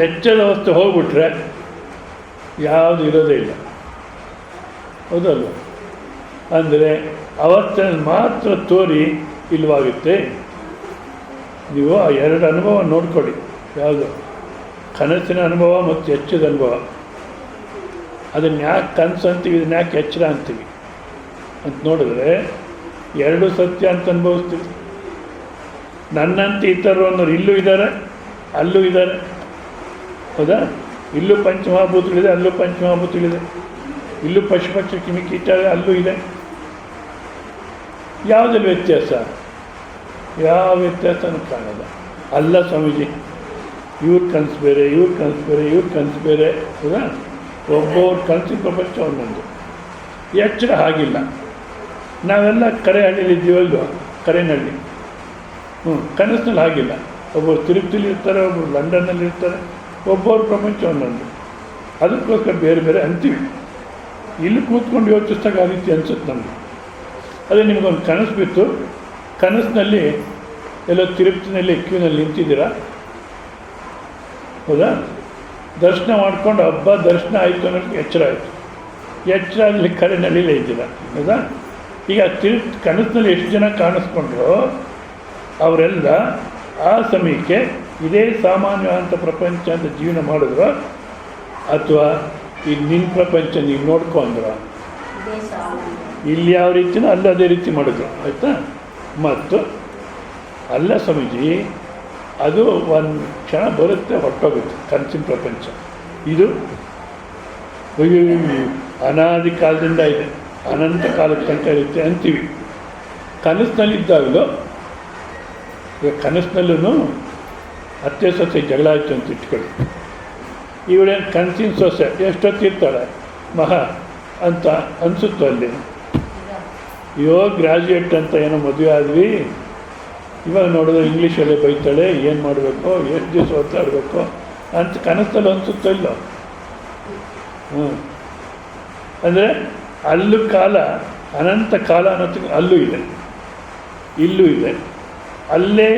ಎಚ್ಚರದ ವಸ್ತು ಹೋಗ್ಬಿಟ್ರೆ ಯಾವುದು ಇರೋದೇ ಇಲ್ಲ. ಹೌದಲ್ವ? ಅಂದರೆ ಅವಸ್ಥೆಯನ್ನು ಮಾತ್ರ ತೋರಿ ಇಲ್ಲವಾಗುತ್ತೆ. ನೀವು ಆ ಎರಡು ಅನುಭವ ನೋಡ್ಕೊಳ್ಳಿ. ಯಾವುದು? ಕನಸಿನ ಅನುಭವ ಮತ್ತು ಎಚ್ಚರದ ಅನುಭವ. ಅದನ್ನು ಯಾಕೆ ಕನಸು ಅಂತೀವಿ, ಇದನ್ನು ಯಾಕೆ ಎಚ್ಚರ ಅಂತೀವಿ ಅಂತ ನೋಡಿದ್ರೆ, ಎರಡು ಸತ್ಯ ಅಂತ ಅನುಭವಿಸ್ತೀವಿ. ನನ್ನಂತೆ ಇತರರು ಅನ್ನೋರು ಇಲ್ಲೂ ಇದ್ದಾರೆ, ಅಲ್ಲೂ ಇದ್ದಾರೆ. ಹೌದಾ? ಇಲ್ಲೂ ಪಂಚಮಹಾಭೂತಗಳಿದೆ, ಅಲ್ಲೂ ಪಂಚಮಹಾಭೂತಗಳಿದೆ. ಇಲ್ಲೂ ಪಶುಪಕ್ಷ ಕಿಮಿಕೀಟ ಅಲ್ಲೂ ಇದೆ. ಯಾವುದಲ್ಲಿ ವ್ಯತ್ಯಾಸ? ಯಾವ ವ್ಯತ್ಯಾಸನೂ ಕಾಣಲ್ಲ. ಅಲ್ಲ ಸ್ವಾಮೀಜಿ, ಇವ್ರ ಕನಸು ಬೇರೆ, ಇವ್ರ ಕನಸು ಬೇರೆ, ಇವ್ರ ಕನಸು ಬೇರೆ. ಹೌದಾ? ಒಬ್ಬೊವ್ರ ಕನಸಿನ ಪ್ರಪಂಚ ಒಂದೊಂದು. ಎಚ್ಚರ ಹಾಗಿಲ್ಲ. ನಾವೆಲ್ಲ ಕರೆಹಳ್ಳಿಲಿ ಇದ್ದೀವಲ್ವ, ಕರೆನಹಳ್ಳಿ. ಕನಸಿನಲ್ಲಿ ಹಾಗಿಲ್ಲ. ಒಬ್ಬರು ತಿರುಪತಿಲಿ ಇರ್ತಾರೆ, ಒಬ್ಬರು ಲಂಡನ್ನಲ್ಲಿ ಇರ್ತಾರೆ. ಒಬ್ಬೊವ್ರ ಪ್ರಪಂಚ ಒಂದೊಂದು. ಅದಕ್ಕೋಸ್ಕರ ಬೇರೆ ಬೇರೆ ಅಂತೀವಿ. ಇಲ್ಲಿ ಕೂತ್ಕೊಂಡು ಯೋಚಿಸಿದಾಗ ಆ ರೀತಿ ಅನಿಸುತ್ತೆ ನಮಗೆ. ಅದೇ ನಿಮಗೊಂದು ಕನಸು ಬಿತ್ತು, ಕನಸಿನಲ್ಲಿ ಎಲ್ಲೋ ತಿರುಪತಿನಲ್ಲಿ ಕ್ಯೂನಲ್ಲಿ ನಿಂತಿದ್ದೀರಾ. ಹೌದಾ? ದರ್ಶನ ಮಾಡ್ಕೊಂಡು ಹಬ್ಬ ದರ್ಶನ ಆಯಿತು ಅನ್ನೋದಕ್ಕೆ ಎಚ್ಚರ ಆಯಿತು. ಎಚ್ಚರ ಅಲ್ಲಿ ಕರೆನಲ್ಲಿಲೇ ಇದ್ದೀರ. ಹೌದಾ? ಈಗ ಕನಸಿನಲ್ಲಿ ಎಷ್ಟು ಜನ ಕಾಣಿಸ್ಕೊಂಡ್ರು ಅವರೆಲ್ಲ ಆ ಸಮಯಕ್ಕೆ ಇದೇ ಸಾಮಾನ್ಯವಾದಂಥ ಪ್ರಪಂಚ ಅಂತ ಜೀವನ ಮಾಡಿದ್ರು, ಅಥವಾ ಈಗ ನಿನ್ನ ಪ್ರಪಂಚ ನೀವು ನೋಡ್ಕೊಂಡ್ರು. ಇಲ್ಲಿ ಯಾವ ರೀತಿನೋ ಅಲ್ಲೂ ಅದೇ ರೀತಿ ಮಾಡಿದ್ರು. ಆಯಿತಾ? ಮತ್ತು ಅಲ್ಲ ಸ್ವಾಮೀಜಿ, ಅದು ಒಂದು ಕ್ಷಣ ಬರುತ್ತೆ, ಹೊರಟೋಗುತ್ತೆ ಕನಸಿನ ಪ್ರಪಂಚ. ಇದು ಅನಾದಿ ಕಾಲದಿಂದ ಇದೆ, ಅನಂತ ಕಾಲಕ್ಕೆ ತನಕ ಇರುತ್ತೆ ಅಂತೀವಿ. ಕನಸಿನಲ್ಲಿದ್ದಾಗಲೂ, ಈಗ ಕನಸಿನಲ್ಲೂ ಅತ್ತೆ ಸೊಸೆ ಜಗಳ ಆಯಿತು ಅಂತ ಇಟ್ಕೊಳ್ಳಿ. ಇವಳೇನು ಕನಸಿನ ಸೊಸೆ ಎಷ್ಟೊತ್ತಿರ್ತಾಳೆ ಮಹಾ ಅಂತ ಅನಿಸುತ್ತೋ ಅಲ್ಲಿ. ಅಯ್ಯೋ ಗ್ರ್ಯಾಜುಯೇಟ್ ಅಂತ ಏನೋ ಮದುವೆ ಆದ್ವಿ, ಇವಾಗ ನೋಡಿದ್ರೆ ಇಂಗ್ಲೀಷಲ್ಲೇ ಬೈತಾಳೆ, ಏನು ಮಾಡಬೇಕು, ಎಷ್ಟು ದಿವಸ ಒತ್ತಾಡಬೇಕು ಅಂತ ಕನಸಲ್ಲಿ ಅನಿಸುತ್ತೋ ಇಲ್ಲೋ. ಅಂದರೆ ಅಲ್ಲೂ ಕಾಲ, ಅನಂತ ಕಾಲ ಅನ್ನೋದಕ್ಕೆ ಅಲ್ಲೂ ಇದೆ, ಇಲ್ಲೂ ಇದೆ. ಅಲ್ಲೇ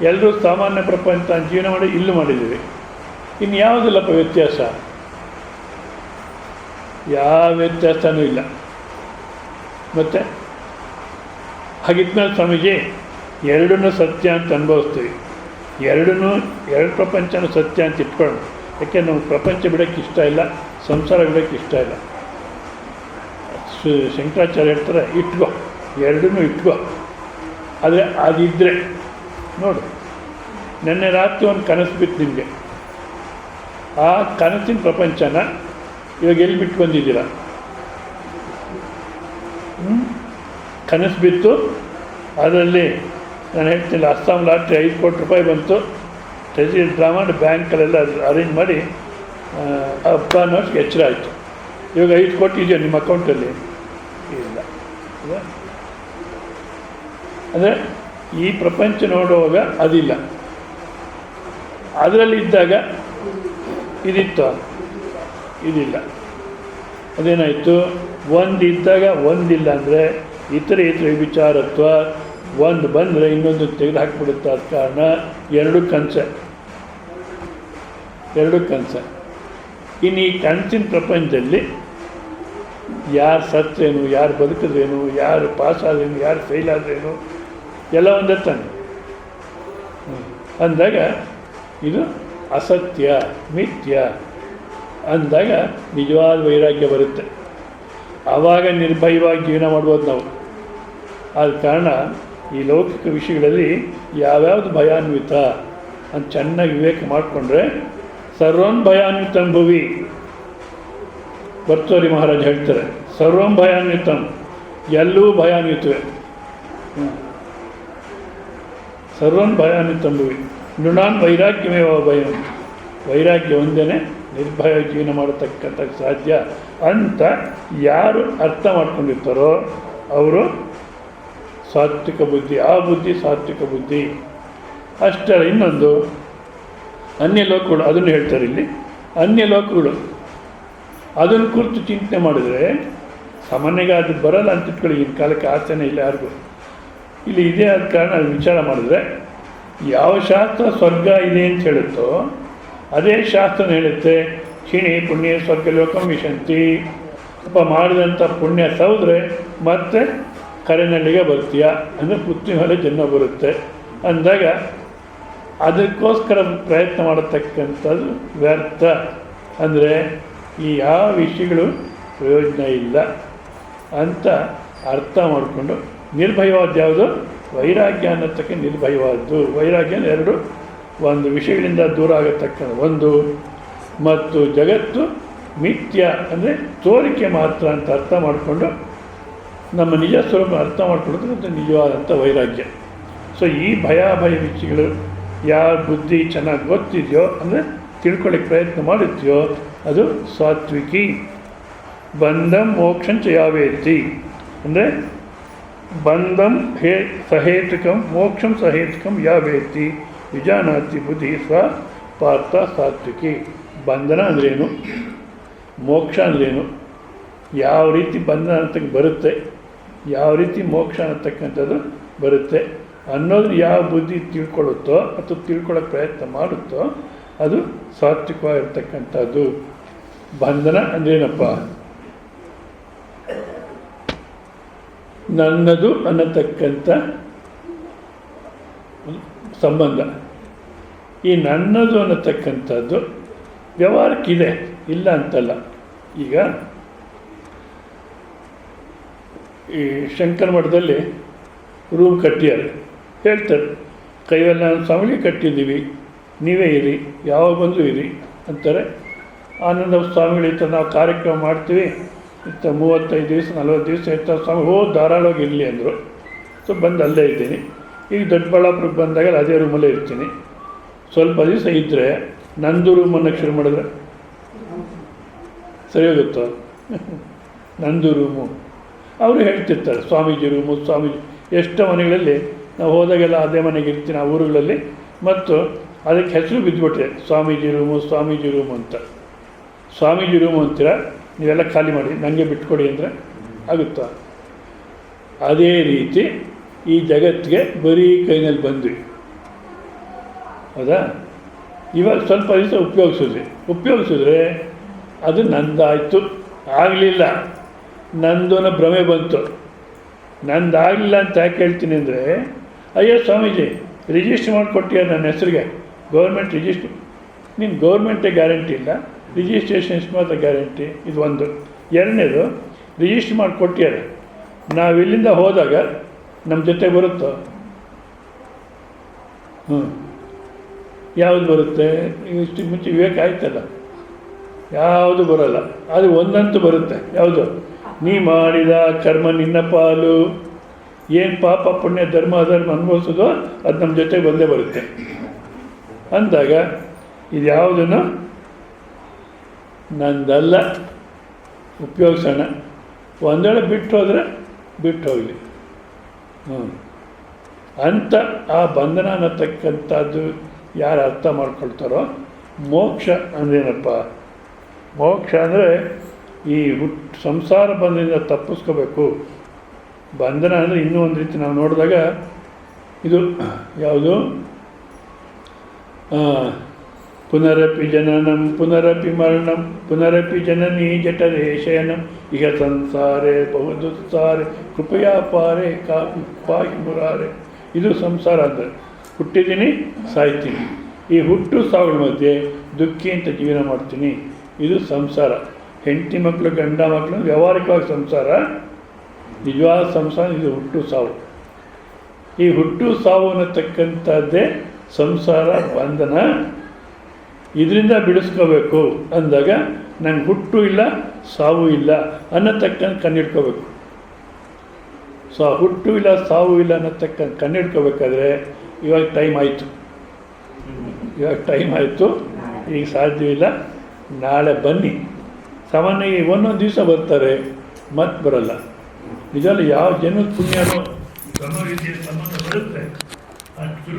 ಎಲ್ಲರೂ ಸಾಮಾನ್ಯ ಪ್ರಪಂಚ ಜೀವನ ಮಾಡಿ ಇಲ್ಲೂ ಮಾಡಿದ್ದೀವಿ. ಇನ್ನು ಯಾವುದಿಲ್ಲಪ್ಪ ವ್ಯತ್ಯಾಸ? ಯಾವ ವ್ಯತ್ಯಾಸನೂ ಇಲ್ಲ. ಮತ್ತು ಹಾಗಿದ್ಮೇಲೆ ಸ್ವಾಮೀಜಿ ಎರಡನ್ನೂ ಸತ್ಯ ಅಂತ ಅನುಭವಿಸ್ತೀವಿ. ಎರಡು ಪ್ರಪಂಚನೂ ಸತ್ಯ ಅಂತ ಇಟ್ಕೊಳ್ಳೋಣ. ಯಾಕೆ ನಮ್ಗೆ ಪ್ರಪಂಚ ಬಿಡೋಕ್ಕೆ ಇಷ್ಟ ಇಲ್ಲ, ಸಂಸಾರ ಬಿಡೋಕ್ಕೆ ಇಷ್ಟ ಇಲ್ಲ. ಶಂಕರಾಚಾರ್ಯ ಹೇಳ್ತಾರೆ, ಇಟ್ಕೋ, ಎರಡನ್ನೂ ಇಟ್ಕೋ. ಆದರೆ ಅದಿದ್ದರೆ ನೋಡು, ನೆನ್ನೆ ರಾತ್ರಿ ಒಂದು ಕನಸು ಬಿತ್ತು ನಿಮಗೆ. ಆ ಕನಸಿನ ಪ್ರಪಂಚನ ಇವಾಗ ಎಲ್ಲಿ ಬಿಟ್ಟು ಬಂದಿದ್ದೀರಾ? ಕನಸು ಬಿತ್ತು, ಅದರಲ್ಲಿ ನಾನು ಹೇಳ್ತೀನಿ, ಅಸ್ಸಾಂ ಲಾಟ್ರಿ 5 ಕೋಟಿ ರೂಪಾಯಿ ಬಂತು, ಟ್ರೆಜರಿ ಡ್ರಾ ಮಾಡಿ ಬ್ಯಾಂಕಲ್ಲೆಲ್ಲ ಅರೇಂಜ್ ಮಾಡಿ ಹಬ್ಬ ಅನ್ನೋಷ್ಟು ಎಚ್ಚರ ಆಯಿತು. ಇವಾಗ 5 ಕೋಟಿ ಇದೆಯೋ ನಿಮ್ಮ ಅಕೌಂಟಲ್ಲಿ? ಇಲ್ಲ. ಅಂದರೆ ಈ ಪ್ರಪಂಚ ನೋಡುವಾಗ ಅದಿಲ್ಲ, ಅದರಲ್ಲಿ ಇದ್ದಾಗ ಇದಿತ್ತು, ಇದಿಲ್ಲ. ಅದೇನಾಯಿತು? ಒಂದಿದ್ದಾಗ ಒಂದಿಲ್ಲ. ಅಂದರೆ ಇತರ ವಿಚಾರತ್ವ ಒಂದು ಬಂದರೆ ಇನ್ನೊಂದು ತೆಗೆದು ಹಾಕಿಬಿಡುತ್ತೆ. ಆದ ಕಾರಣ ಎರಡು ಕನಸೆ. ಇನ್ನು ಈ ಕನಸಿನ ಪ್ರಪಂಚದಲ್ಲಿ ಯಾರು ಸತ್ತೇನು, ಯಾರು ಬದುಕಿದ್ರೇನು, ಯಾರು ಪಾಸ್ ಆದ್ರೇನು, ಯಾರು ಫೇಲ್ ಆದ್ರೇನು ಎಲ್ಲ ಒಂದೇ ತಾನೆ. ಅಂದಾಗ ಇದು ಅಸತ್ಯ, ಮಿಥ್ಯ ಅಂದಾಗ ನಿಜವಾದ ವೈರಾಗ್ಯ ಬರುತ್ತೆ. ಆವಾಗ ನಿರ್ಭಯವಾಗಿ ಜೀವನ ಮಾಡ್ಬೋದು ನಾವು. ಆದ ಕಾರಣ ಈ ಲೌಕಿಕ ವಿಷಯಗಳಲ್ಲಿ ಯಾವ್ಯಾವುದು ಭಯಾನ್ವಿತ ಅಂತ ಚೆನ್ನಾಗಿ ವಿವೇಕ ಮಾಡಿಕೊಂಡ್ರೆ ಸರ್ವಂ ಭಯಾನ್ವಿತಂ ಭುವಿ. ಭರ್ತೃಹರಿ ಮಹಾರಾಜ್ ಹೇಳ್ತಾರೆ, ಸರ್ವಂ ಭಯಾನ್ವಿತಂ, ಎಲ್ಲವೂ ಭಯಾನ್ವಿತವೇ. ಸರ್ವಂ ಭಯಾನ್ವಿತಂ ಭುವಿ ನೃಣಾನ್ ವೈರಾಗ್ಯಮೇವ ಭಯಂ. ವೈರಾಗ್ಯ ಒಂದೇ ನಿರ್ಭಯ ಜೀವನ ಮಾಡತಕ್ಕಂಥ ಸಾಧ್ಯ ಅಂತ ಯಾರು ಅರ್ಥ ಮಾಡ್ಕೊಂಡಿರ್ತಾರೋ ಅವರು ಸಾತ್ವಿಕ ಬುದ್ಧಿ. ಆ ಬುದ್ಧಿ ಸಾತ್ವಿಕ ಬುದ್ಧಿ. ಅಷ್ಟೇ. ಇನ್ನೊಂದು ಅನ್ಯ ಲೋಕಗಳು, ಅದನ್ನು ಹೇಳ್ತಾರೆ ಇಲ್ಲಿ. ಅನ್ಯ ಲೋಕಗಳು ಅದನ್ನು ಕುರಿತು ಚಿಂತನೆ ಮಾಡಿದರೆ ಸಾಮಾನ್ಯವಾಗಿ ಅದು ಬರಲ್ಲ ಅಂತ ಇಟ್ಕೊಳ್ಳಿ. ಈಗಿನ ಕಾಲಕ್ಕೆ ಆಸೆನೇ ಇಲ್ಲ ಯಾರಿಗೂ. ಇಲ್ಲಿ ಇದೇ ಆದ ಕಾರಣ ಅದು ವಿಚಾರ ಮಾಡಿದ್ರೆ ಯಾವ ಶಾಸ್ತ್ರ ಸ್ವರ್ಗ ಇದೆ ಅಂತ ಹೇಳುತ್ತೋ ಅದೇ ಶಾಸ್ತ್ರ ಹೇಳುತ್ತೆ ಕ್ಷಿಣಿ ಪುಣ್ಯ ಸ್ವರ್ಗ ಲೋಕಂ ವಿಶಂತಿ. ಅಪ್ಪ ಮಾಡಿದಂಥ ಪುಣ್ಯ ಸೌದ್ರೆ ಮತ್ತೆ ಕರೆನಲ್ಲಿಗೆ ಬರ್ತೀಯ ಅಂದರೆ ಪೃಥ್ವಿ ಮೇಲೆ ಜನ್ಮ ಬರುತ್ತೆ ಅಂದಾಗ ಅದಕ್ಕೋಸ್ಕರ ಪ್ರಯತ್ನ ಮಾಡತಕ್ಕಂಥದ್ದು ವ್ಯರ್ಥ. ಅಂದರೆ ಈ ಯಾವ ವಿಷಯಗಳು ಪ್ರಯೋಜನ ಇಲ್ಲ ಅಂತ ಅರ್ಥ ಮಾಡಿಕೊಂಡು ನಿರ್ಭಯವಾದ ಯಾವುದು ವೈರಾಗ್ಯ ಅನ್ನೋದಕ್ಕೆ ನಿರ್ಭಯವಾದ್ದು. ವೈರಾಗ್ಯ ಎರಡು, ಒಂದು ವಿಷಯಗಳಿಂದ ದೂರ ಆಗತಕ್ಕಂಥ ಒಂದು, ಮತ್ತು ಜಗತ್ತು ಮಿಥ್ಯ ಅಂದರೆ ತೋರಿಕೆ ಮಾತ್ರ ಅಂತ ಅರ್ಥ ಮಾಡಿಕೊಂಡು ನಮ್ಮ ನಿಜ ಸ್ವರೂಪ ಅರ್ಥ ಮಾಡ್ಕೊಳ್ಳೋದು ನಿಜವಾದಂಥ ವೈರಾಗ್ಯ. ಸೊ ಈ ಭಯ ವಿಷಯಗಳು ಯಾವ ಬುದ್ಧಿ ಚೆನ್ನಾಗಿ ಗೊತ್ತಿದೆಯೋ ಅಂದರೆ ತಿಳ್ಕೊಳ್ಳಿಕ್ಕೆ ಪ್ರಯತ್ನ ಮಾಡುತ್ತೆಯೋ ಅದು ಸಾತ್ವಿಕಿ. ಬಂಧಂ ಮೋಕ್ಷಂಚ ಯಾವೇತಿ ಅಂದರೆ ಬಂಧಂ ಸಹೇತುಕಂ ಮೋಕ್ಷಂ ಸಹೇತುಕಂ ಯಾವೇತಿ ವಿಜಾನಾತಿ ಬುದ್ಧಿ ಸ್ವ ಪಾರ್ಥ ಸಾತ್ವಿಕಿ. ಬಂಧನ ಅಂದ್ರೇನು, ಮೋಕ್ಷ ಅಂದ್ರೇನು, ಯಾವ ರೀತಿ ಬಂಧನ ಅಂತಕ್ಕೆ ಬರುತ್ತೆ, ಯಾವ ರೀತಿ ಮೋಕ್ಷ ಅನ್ನತಕ್ಕಂಥದ್ದು ಬರುತ್ತೆ ಅನ್ನೋದು ಯಾವ ಬುದ್ಧಿ ತಿಳ್ಕೊಳ್ಳುತ್ತೋ ಅಥವಾ ತಿಳ್ಕೊಳ್ಳೋಕ್ಕೆ ಪ್ರಯತ್ನ ಮಾಡುತ್ತೋ ಅದು ಸಾತ್ವಿಕವಾಗಿರ್ತಕ್ಕಂಥದ್ದು. ಬಂಧನ ಅಂದ್ರೇನಪ್ಪ, ನನ್ನದು ಅನ್ನತಕ್ಕಂಥ ಸಂಬಂಧ. ಈ ನನ್ನದು ಅನ್ನತಕ್ಕಂಥದ್ದು ವ್ಯವಹಾರಕ್ಕಿದೆ, ಇಲ್ಲ ಅಂತಲ್ಲ. ಈಗ ಈ ಶಂಕರ ಮಠದಲ್ಲಿ ರೂಮ್ ಕಟ್ಟಿದ್ದಾರೆ, ಹೇಳ್ತಾರೆ ಕೈಯಲ್ಲಿ ನಾನು ಸ್ವಾಮಿಗೆ ಕಟ್ಟಿದ್ದೀವಿ, ನೀವೇ ಇರಿ, ಯಾವಾಗ ಬಂದು ಇರಿ ಅಂತಾರೆ. ಆನಂದ ಸ್ವಾಮಿಗಳಿತ್ತು ನಾವು ಕಾರ್ಯಕ್ರಮ ಮಾಡ್ತೀವಿ, ಇತ್ತು 35 ದಿವಸ 40 ದಿವಸ ಇರ್ತಾರೆ ಸ್ವಾಮಿ, ಧಾರಾಳವಾಗಿ ಇರಲಿ ಅಂದರು. ಸೊ ಬಂದು ಅಲ್ಲೇ ಇದ್ದೀನಿ. ಈಗ ದೊಡ್ಡಬಳ್ಳಾಪುರಕ್ಕೆ ಬಂದಾಗ ಅದೇ ರೂಮಲ್ಲೇ ಇರ್ತೀನಿ. ಸ್ವಲ್ಪ ದಿವಸ ಇದ್ದರೆ ನಂದು ರೂಮನ್ನು ಶುರು ಮಾಡಿದ್ರೆ ಸರಿ ಹೋಗುತ್ತೋ, ನಂದು ರೂಮು ಅವರು ಹೇಳ್ತಿರ್ತಾರೆ ಸ್ವಾಮೀಜಿ ರೂಮು, ಸ್ವಾಮೀಜಿ. ಎಷ್ಟೋ ಮನೆಗಳಲ್ಲಿ ನಾವು ಹೋದಾಗೆಲ್ಲ ಅದೇ ಮನೆಗೆ ಇರ್ತೀನಿ ಆ ಊರುಗಳಲ್ಲಿ, ಮತ್ತು ಅದಕ್ಕೆ ಹೆಸರು ಬಿದ್ದುಬಿಟ್ರೆ ಸ್ವಾಮೀಜಿ ರೂಮು ಸ್ವಾಮೀಜಿ ರೂಮು ಅಂತ. ಸ್ವಾಮೀಜಿ ರೂಮು ಅಂತೀರ, ನೀವೆಲ್ಲ ಖಾಲಿ ಮಾಡಿ ನನಗೆ ಬಿಟ್ಕೊಡಿ ಅಂದರೆ ಆಗುತ್ತಾ? ಅದೇ ರೀತಿ ಈ ಜಗತ್ತಿಗೆ ಬರೀ ಕೈನಲ್ಲಿ ಬಂದ್ವಿ, ಹೌದಾ? ಇವಾಗ ಸ್ವಲ್ಪ ದಿವಸ ಉಪಯೋಗಿಸಿದ್ರೆ ಅದು ನಂದಾಯಿತು. ಆಗಲಿಲ್ಲ, ನಂದು ಅನ್ನೋ ಭ್ರಮೆ ಬಂತು. ನಂದಾಗಲಿಲ್ಲ ಅಂತ ಯಾಕೆ ಹೇಳ್ತೀನಿ ಅಂದರೆ, ಅಯ್ಯೋ ಸ್ವಾಮೀಜಿ ರಿಜಿಸ್ಟ್ರ್ ಮಾಡಿಕೊಟ್ಟಿಯ ನನ್ನ ಹೆಸರಿಗೆ, ಗೌರ್ಮೆಂಟ್ ರಿಜಿಸ್ಟ್ರ್. ನೀನು ಗೌರ್ಮೆಂಟೇ ಗ್ಯಾರಂಟಿ ಇಲ್ಲ, ರಿಜಿಸ್ಟ್ರೇಷನ್ಸ್ ಮಾತ್ರ ಗ್ಯಾರಂಟಿ. ಇದು ಒಂದು. ಎರಡನೇದು, ರಿಜಿಸ್ಟ್ರ್ ಮಾಡಿಕೊಟ್ಟಿದ್ದಾರೆ, ನಾವು ಇಲ್ಲಿಂದ ಹೋದಾಗ ನಮ್ಮ ಜೊತೆ ಬರುತ್ತೋ? ಯಾವುದು ಬರುತ್ತೆ? ಇಷ್ಟು ಮುಂಚೆ ವಿವೇಕ ಆಯ್ತಲ್ಲ, ಯಾವುದು ಬರೋಲ್ಲ. ಅದು ಒಂದಂತೂ ಬರುತ್ತೆ, ಯಾವುದು? ನೀ ಮಾಡಿದ ಕರ್ಮ ನಿನ್ನ ಪಾಲು. ಏನು ಪಾಪ ಪುಣ್ಯ ಧರ್ಮ ಅಧರ್ಮ ಅನುಭವಿಸೋದು ಅದು ನಮ್ಮ ಜೊತೆ ಬಂದೇ ಬರುತ್ತೆ. ಅಂದಾಗ ಇದು ಯಾವುದನ್ನು ನಂದಲ್ಲ, ಉಪಯೋಗಿಸೋಣ. ಒಂದೇಳೆ ಬಿಟ್ಟು ಹೋದರೆ ಬಿಟ್ಟು ಹೋಗಲಿ ಅಂತ ಆ ಬಂಧನ ಅನ್ನತಕ್ಕಂಥದ್ದು ಯಾರು ಅರ್ಥ ಮಾಡ್ಕೊಳ್ತಾರೋ. ಮೋಕ್ಷ ಅಂದ್ರೇನಪ್ಪ? ಮೋಕ್ಷ ಅಂದರೆ ಈ ಸಂಸಾರ ಬಂಧನದಿಂದ ತಪ್ಪಿಸ್ಕೋಬೇಕು. ಬಂಧನ ಅಂದರೆ ಇನ್ನೂ ಒಂದು ರೀತಿ ನಾವು ನೋಡಿದಾಗ ಇದು ಯಾವುದು? ಪುನರಪಿ ಜನನಂ ಪುನರಪಿ ಮರಣಂ ಪುನರಪಿ ಜನನೀ ಜಠರೇ ಶಯನಂ ಇಹ ಸಂಸಾರೇ ಬಹುದುಸ್ಸಾರೆ ಕೃಪಯಾ ಪಾರೆ ಪಾಹಿ ಮುರಾರೆ. ಇದು ಸಂಸಾರ ಅಂದರೆ ಹುಟ್ಟಿದ್ದೀನಿ, ಸಾಯ್ತೀನಿ. ಈ ಹುಟ್ಟು ಸಾವುಗಳ ಮಧ್ಯೆ ದುಃಖಿ ಅಂತ ಜೀವನ ಮಾಡ್ತೀನಿ. ಇದು ಸಂಸಾರ. ಹೆಂಡತಿ ಮಕ್ಕಳು ಗಂಡ ಮಕ್ಕಳು ವ್ಯಾವಹಾರಿಕವಾಗಿ ಸಂಸಾರ, ನಿಜವಾದ ಸಂಸಾರ ಇದು ಹುಟ್ಟು ಸಾವು. ಈ ಹುಟ್ಟು ಸಾವು ಅನ್ನತಕ್ಕಂಥದ್ದೇ ಸಂಸಾರ ಬಂಧನ. ಇದರಿಂದ ಬಿಡಿಸ್ಕೋಬೇಕು ಅಂದಾಗ ನಂಗೆ ಹುಟ್ಟು ಇಲ್ಲ ಸಾವು ಇಲ್ಲ ಅನ್ನತಕ್ಕಂಥ ಕಣ್ಣಿಡ್ಕೋಬೇಕು. ಹುಟ್ಟು ಇಲ್ಲ ಸಾವು ಇಲ್ಲ ಅನ್ನತಕ್ಕಂಥ ಕಣ್ಣಿಡ್ಕೋಬೇಕಾದ್ರೆ ಇವಾಗ ಟೈಮ್ ಆಯಿತು, ಈಗ ಸಾಧ್ಯವಿಲ್ಲ. ನಾಳೆ ಬನ್ನಿ. ಸಾಮಾನ್ಯವಾಗಿ ಒಂದೊಂದು ದಿವಸ ಬರ್ತಾರೆ, ಮತ್ತೆ ಬರಲ್ಲ. ನಿಜವಲ್ಲ ಯಾವ ಜನದ ಪುಣ್ಯನೋ ಸಂಬಂಧ ಬರುತ್ತೆ.